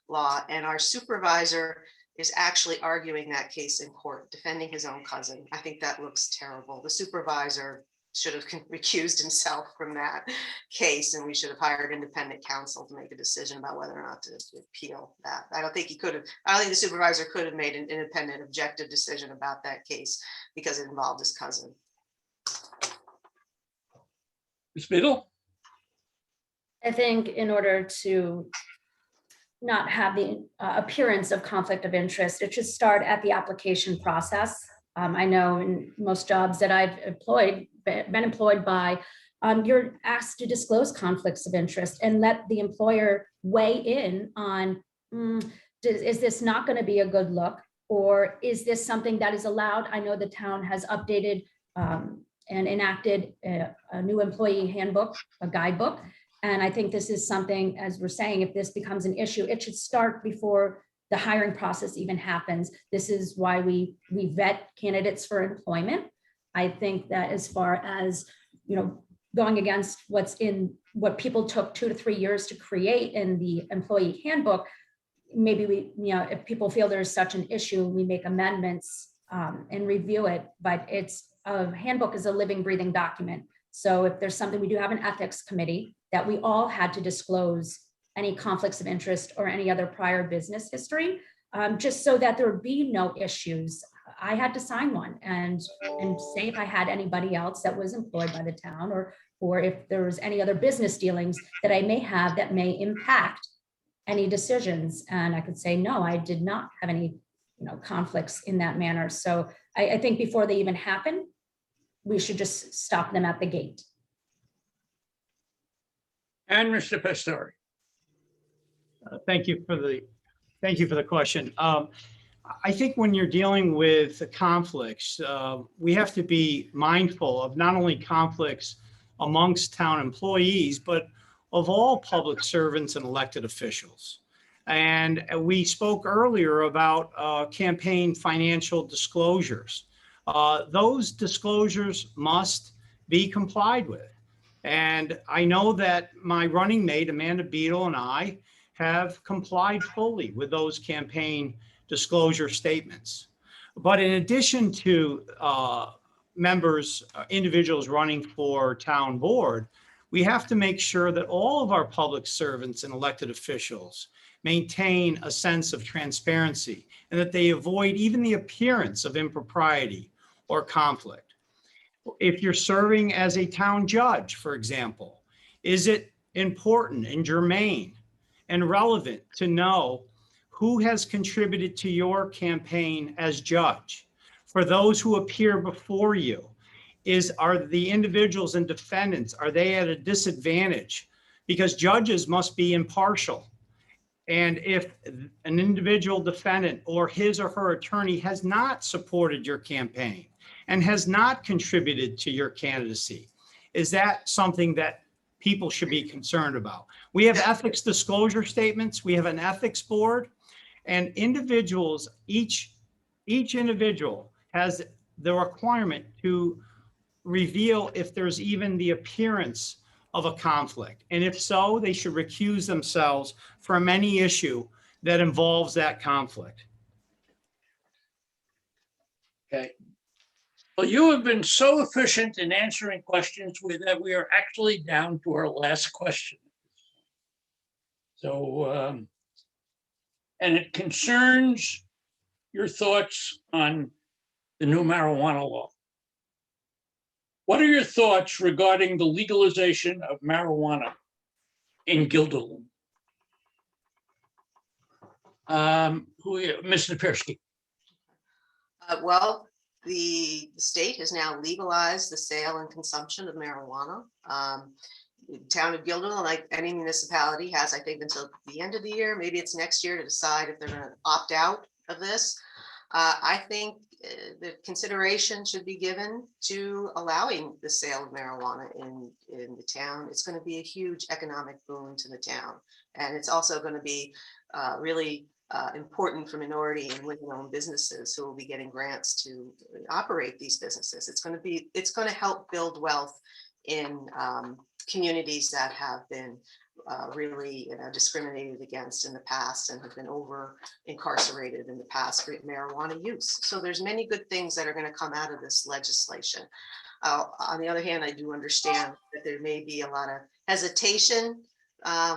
law. And our supervisor is actually arguing that case in court, defending his own cousin. I think that looks terrible. The supervisor should have recused himself from that case, and we should have hired independent counsel to make a decision about whether or not to appeal that. I don't think the supervisor could have made an independent, objective decision about that case because it involved his cousin. Ms. Beedle? I think in order to not have the appearance of conflict of interest, it should start at the application process. I know in most jobs that I've been employed by, you're asked to disclose conflicts of interest and let the employer weigh in on, is this not going to be a good look? Or is this something that is allowed? I know the town has updated and enacted a new employee handbook, a guidebook. And I think this is something, as we're saying, if this becomes an issue, it should start before the hiring process even happens. This is why we vet candidates for employment. I think that as far as, going against what people took 2 to 3 years to create in the employee handbook, maybe if people feel there's such an issue, we make amendments and review it, but a handbook is a living, breathing document. So if there's something, we do have an ethics committee that we all had to disclose any conflicts of interest or any other prior business history, just so that there would be no issues. I had to sign one and say if I had anybody else that was employed by the town, or if there was any other business dealings that I may have that may impact any decisions. And I could say, no, I did not have any conflicts in that manner. So I think before they even happen, we should just stop them at the gate. And Mr. Pastori. Thank you for the question. I think when you're dealing with conflicts, we have to be mindful of not only conflicts amongst town employees, but of all public servants and elected officials. And we spoke earlier about campaign financial disclosures. Those disclosures must be complied with. And I know that my running mate, Amanda Beedle, and I have complied fully with those campaign disclosure statements. But in addition to individuals running for town board, we have to make sure that all of our public servants and elected officials maintain a sense of transparency and that they avoid even the appearance of impropriety or conflict. If you're serving as a town judge, for example, is it important and germane and relevant to know who has contributed to your campaign as judge? For those who appear before you, are the individuals and defendants, are they at a disadvantage? Because judges must be impartial. And if an individual defendant or his or her attorney has not supported your campaign and has not contributed to your candidacy, is that something that people should be concerned about? We have ethics disclosure statements. We have an ethics board, and individuals, each individual has the requirement to reveal if there's even the appearance of a conflict. And if so, they should recuse themselves from any issue that involves that conflict. Okay. Well, you have been so efficient in answering questions that we are actually down to our last question. So, and it concerns your thoughts on the new marijuana law. What are your thoughts regarding the legalization of marijuana in Gilderlin? Mr. Persky. Well, the state has now legalized the sale and consumption of marijuana. The town of Guilderland, like any municipality, has, I think, until the end of the year, maybe it's next year, to decide if they're going to opt out of this. I think the consideration should be given to allowing the sale of marijuana in the town. It's going to be a huge economic boon to the town. And it's also going to be really important for minority and women-owned businesses who will be getting grants to operate these businesses. It's going to help build wealth in communities that have been really discriminated against in the past and have been over incarcerated in the past for marijuana use. So there's many good things that are going to come out of this legislation. On the other hand, I do understand that there may be a lot of hesitation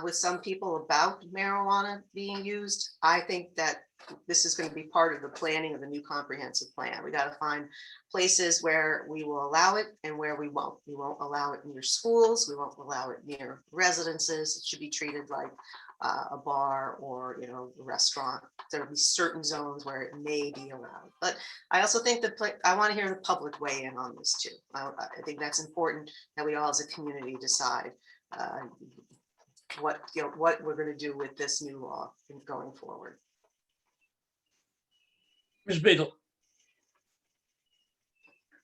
with some people about marijuana being used. I think that this is going to be part of the planning of the new comprehensive plan. We got to find places where we will allow it and where we won't. We won't allow it near schools. We won't allow it near residences. It should be treated like a bar or, a restaurant. There will be certain zones where it may be allowed. But I also think that I want to hear the public weigh in on this too. I think that's important that we all as a community decide what we're going to do with this new law going forward. Ms. Beedle.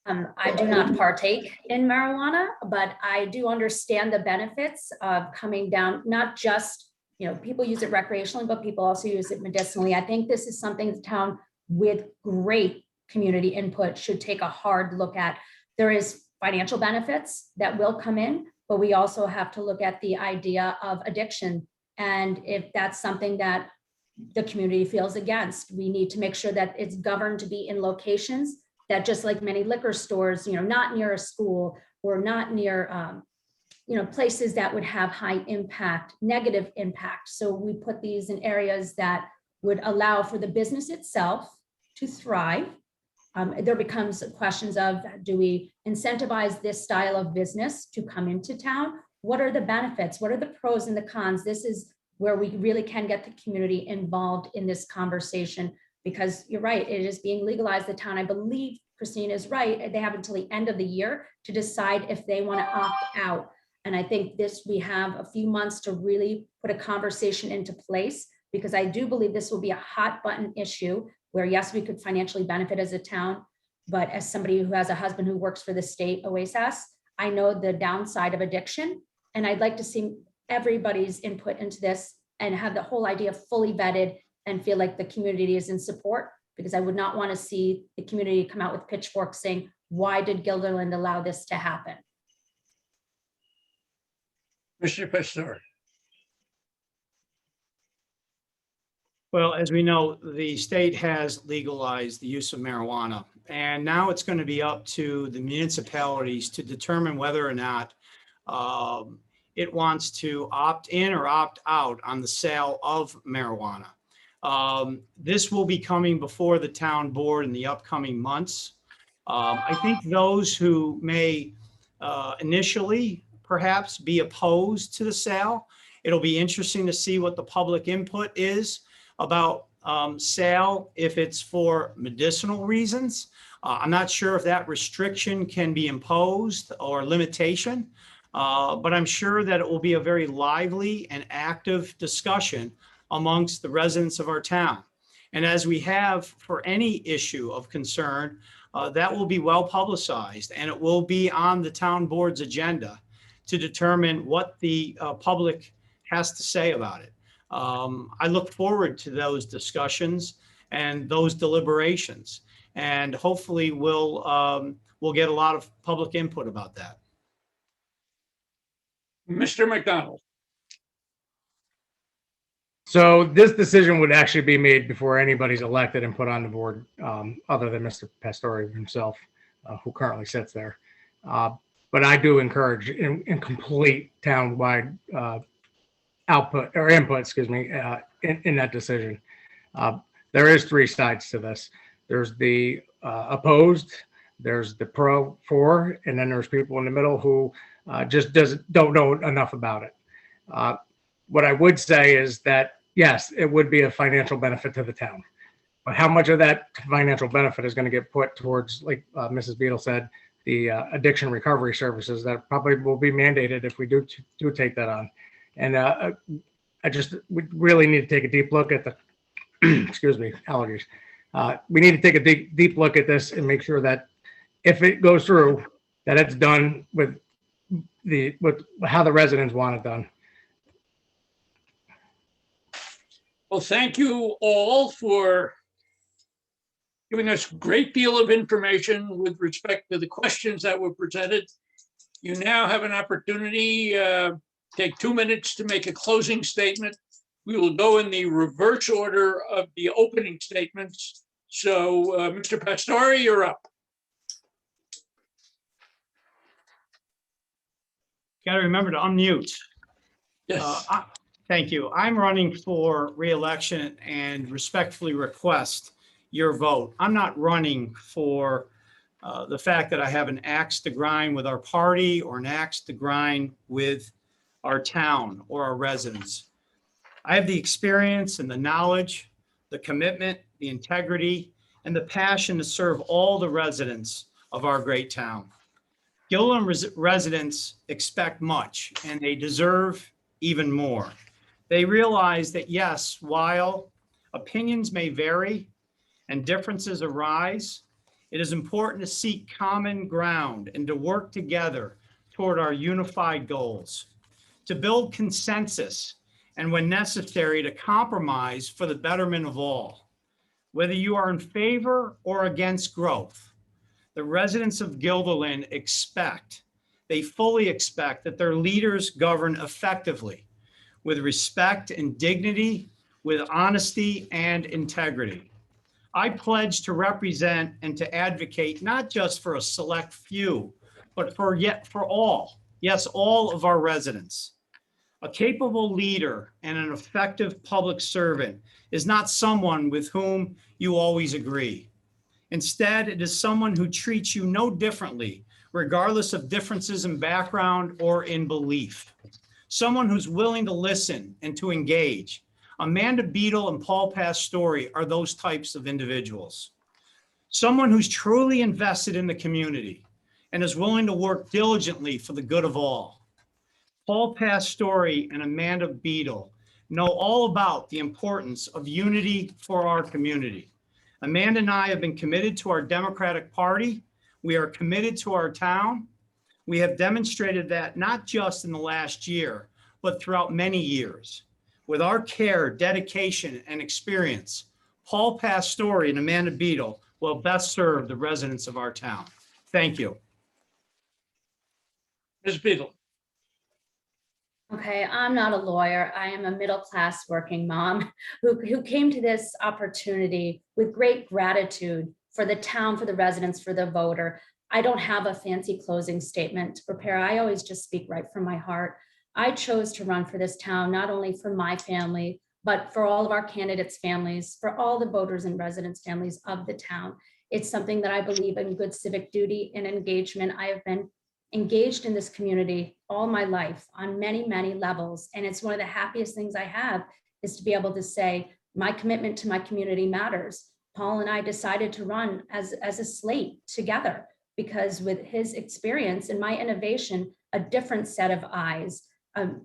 I do not partake in marijuana, but I do understand the benefits of coming down, not just, people use it recreationally, but people also use it medicinally. I think this is something the town with great community input should take a hard look at. There is financial benefits that will come in, but we also have to look at the idea of addiction. And if that's something that the community feels against, we need to make sure that it's governed to be in locations that, just like many liquor stores, not near a school or not near, places that would have high impact, negative impact. So we put these in areas that would allow for the business itself to thrive. There becomes questions of, do we incentivize this style of business to come into town? What are the benefits? What are the pros and the cons? This is where we really can get the community involved in this conversation, because you're right, it is being legalized. The town, I believe Christine is right, they have until the end of the year to decide if they want to opt out. And I think we have a few months to really put a conversation into place, because I do believe this will be a hot button issue where, yes, we could financially benefit as a town, but as somebody who has a husband who works for the state OASAS, I know the downside of addiction, and I'd like to see everybody's input into this and have the whole idea fully vetted and feel like the community is in support, because I would not want to see the community come out with pitchforks saying, why did Gilderland allow this to happen? Mr. Pastore. Well, as we know, the state has legalized the use of marijuana, and now it's going to be up to the municipalities to determine whether or not it wants to opt in or opt out on the sale of marijuana. This will be coming before the town board in the upcoming months. I think those who may initially perhaps be opposed to the sale, it'll be interesting to see what the public input is about sale if it's for medicinal reasons. I'm not sure if that restriction can be imposed or limitation, but I'm sure that it will be a very lively and active discussion amongst the residents of our town. And as we have for any issue of concern, that will be well publicized, and it will be on the town board's agenda to determine what the public has to say about it. I look forward to those discussions and those deliberations, and hopefully we'll get a lot of public input about that. Mr. McDonald. So this decision would actually be made before anybody's elected and put on the board, other than Mr. Pastore himself, who currently sits there. But I do encourage in complete town-wide output or input, in that decision. there is three sides to this. There's the opposed, there's the pro for, and then there's people in the middle who just don't know enough about it. What I would say is that, yes, it would be a financial benefit to the town. But how much of that financial benefit is going to get put towards, like Mrs. Beedle said, the addiction recovery services that probably will be mandated if we do take that on. And we really need to take a deep look at the, excuse me, allergies. We need to take a deep look at this and make sure that if it goes through, that it's done with how the residents want it done. Well, thank you all for giving us a great deal of information with respect to the questions that were presented. You now have an opportunity, take 2 minutes to make a closing statement. We will go in the reverse order of the opening statements. So, Mr. Pastore, you're up. Got to remember to unmute. Yes. Thank you. I'm running for re-election and respectfully request your vote. I'm not running for the fact that I have an axe to grind with our party or an axe to grind with our town or our residents. I have the experience and the knowledge, the commitment, the integrity, and the passion to serve all the residents of our great town. Gilderlin residents expect much, and they deserve even more. They realize that, yes, while opinions may vary and differences arise, it is important to seek common ground and to work together toward our unified goals, to build consensus, and when necessary, to compromise for the betterment of all. Whether you are in favor or against growth, the residents of Gilderland they fully expect that their leaders govern effectively, with respect and dignity, with honesty and integrity. I pledge to represent and to advocate not just for a select few, but for all, yes, all of our residents. A capable leader and an effective public servant is not someone with whom you always agree. Instead, it is someone who treats you no differently, regardless of differences in background or in belief. Someone who's willing to listen and to engage. Amanda Beedle and Paul Pastore are those types of individuals. Someone who's truly invested in the community and is willing to work diligently for the good of all. Paul Pastore and Amanda Beedle know all about the importance of unity for our community. Amanda and I have been committed to our Democratic Party. We are committed to our town. We have demonstrated that not just in the last year, but throughout many years. With our care, dedication, and experience, Paul Pastore and Amanda Beedle will best serve the residents of our town. Thank you. Ms. Beedle. Okay, I'm not a lawyer. I am a middle-class working mom who came to this opportunity with great gratitude for the town, for the residents, for the voter. I don't have a fancy closing statement to prepare. I always just speak right from my heart. I chose to run for this town, not only for my family, but for all of our candidates' families, for all the voters and residents' families of the town. It's something that I believe in good civic duty and engagement. I have been engaged in this community all my life on many, many levels. And it's one of the happiest things I have is to be able to say, my commitment to my community matters. Paul and I decided to run as a slate together because with his experience and my innovation, a different set of eyes, an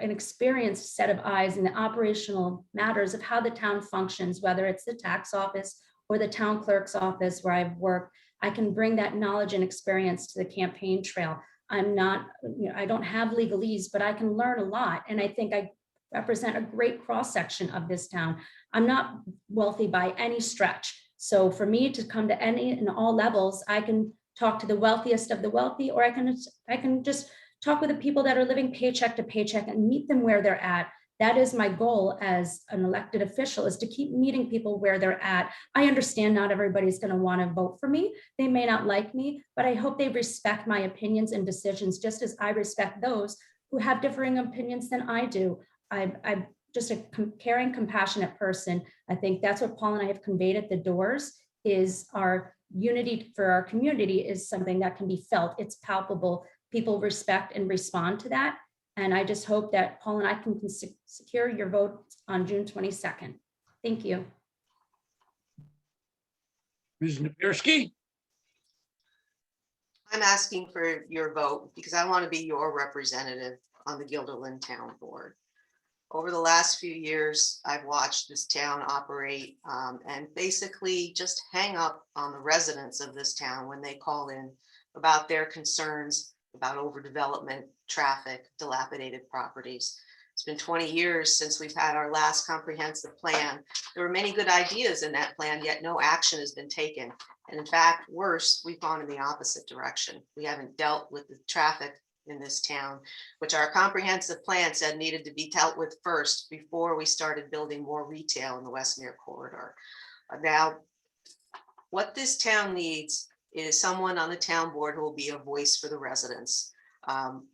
experienced set of eyes in the operational matters of how the town functions, whether it's the tax office or the town clerk's office where I've worked. I can bring that knowledge and experience to the campaign trail. I don't have legalese, but I can learn a lot. And I think I represent a great cross-section of this town. I'm not wealthy by any stretch. So for me to come to any and all levels, I can talk to the wealthiest of the wealthy, or I can just talk with the people that are living paycheck to paycheck and meet them where they're at. That is my goal as an elected official, is to keep meeting people where they're at. I understand not everybody's going to want to vote for me. They may not like me, but I hope they respect my opinions and decisions just as I respect those who have differing opinions than I do. I just a caring, compassionate person. I think that's what Paul and I have conveyed at the doors, is our unity for our community is something that can be felt. It's palpable. People respect and respond to that. And I just hope that Paul and I can secure your vote on June 22nd. Thank you. Ms. Napirsky? I'm asking for your vote because I want to be your representative on the Gilderlin Town Board. Over the last few years, I've watched this town operate and basically just hang up on the residents of this town when they call in about their concerns about overdevelopment, traffic, dilapidated properties. It's been 20 years since we've had our last comprehensive plan. There were many good ideas in that plan, yet no action has been taken. And in fact, worse, we've gone in the opposite direction. We haven't dealt with the traffic in this town, which our comprehensive plan said needed to be dealt with first before we started building more retail in the Westmere corridor. Now, what this town needs is someone on the town board who will be a voice for the residents.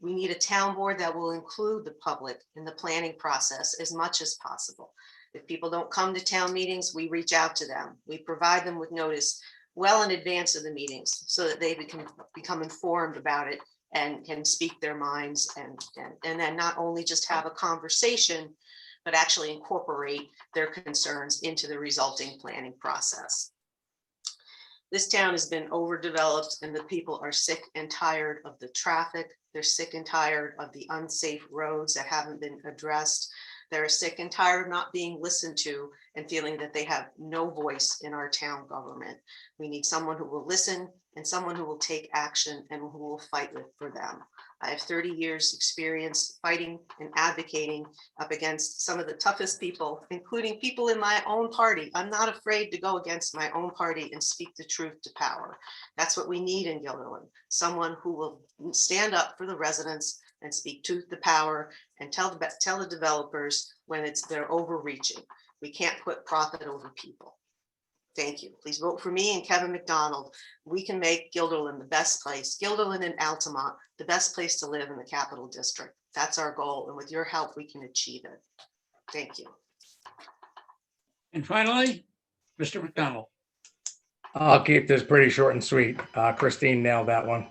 We need a town board that will include the public in the planning process as much as possible. If people don't come to town meetings, we reach out to them. We provide them with notice well in advance of the meetings so that they become informed about it and can speak their minds and then not only just have a conversation, but actually incorporate their concerns into the resulting planning process. This town has been overdeveloped and the people are sick and tired of the traffic. They're sick and tired of the unsafe roads that haven't been addressed. They're sick and tired of not being listened to and feeling that they have no voice in our town government. We need someone who will listen and someone who will take action and who will fight for them. I have 30 years experience fighting and advocating up against some of the toughest people, including people in my own party. I'm not afraid to go against my own party and speak the truth to power. That's what we need in Gilderlin. Someone who will stand up for the residents and speak truth to power and tell the developers when they're overreaching. We can't put profit over people. Thank you. Please vote for me and Kevin McDonald. We can make Gilderlin the best place, Gilderlin and Altamont, the best place to live in the Capital District. That's our goal. And with your help, we can achieve it. Thank you. And finally, Mr. McDonald. I'll keep this pretty short and sweet. Christine nailed that one.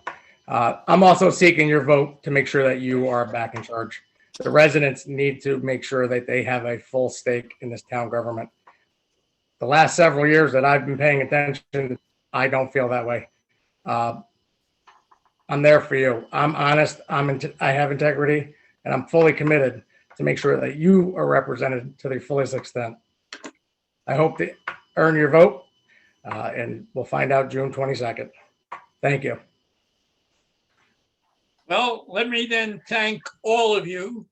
I'm also seeking your vote to make sure that you are back in charge. The residents need to make sure that they have a full stake in this town government. The last several years that I've been paying attention, I don't feel that way. I'm there for you. I'm honest. I have integrity, and I'm fully committed to make sure that you are represented to the fullest extent. I hope to earn your vote, and we'll find out June 22nd. Thank you. Well, let me then thank all of you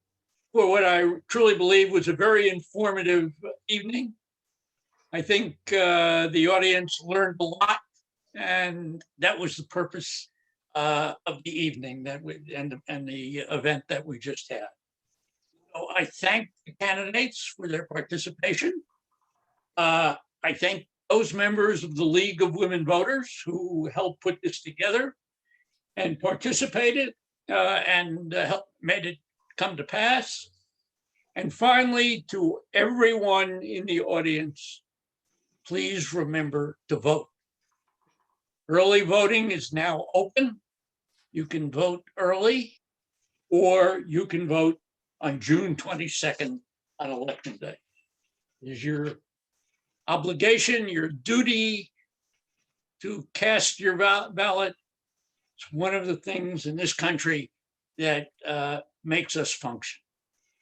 for what I truly believe was a very informative evening. I think the audience learned a lot, and that was the purpose of the evening and the event that we just had. So I thank the candidates for their participation. I thank those members of the League of Women Voters who helped put this together and participated and helped made it come to pass. And finally, to everyone in the audience, please remember to vote. Early voting is now open. You can vote early, or you can vote on June 22nd on Election Day. It is your obligation, your duty to cast your ballot. It's one of the things in this country that makes us function.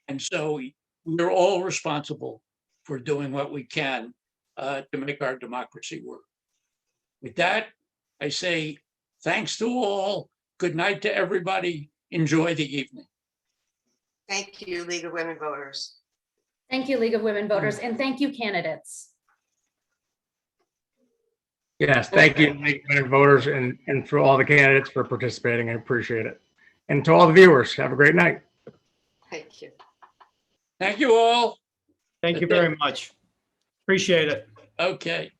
And so we're all responsible for doing what we can to make our democracy work. With that, I say thanks to all. Good night to everybody. Enjoy the evening. Thank you, League of Women Voters. Thank you, League of Women Voters, and thank you, candidates. Yes, thank you, League of Women Voters, and for all the candidates for participating. I appreciate it. And to all the viewers, have a great night. Thank you. Thank you all. Thank you very much. Appreciate it. Okay.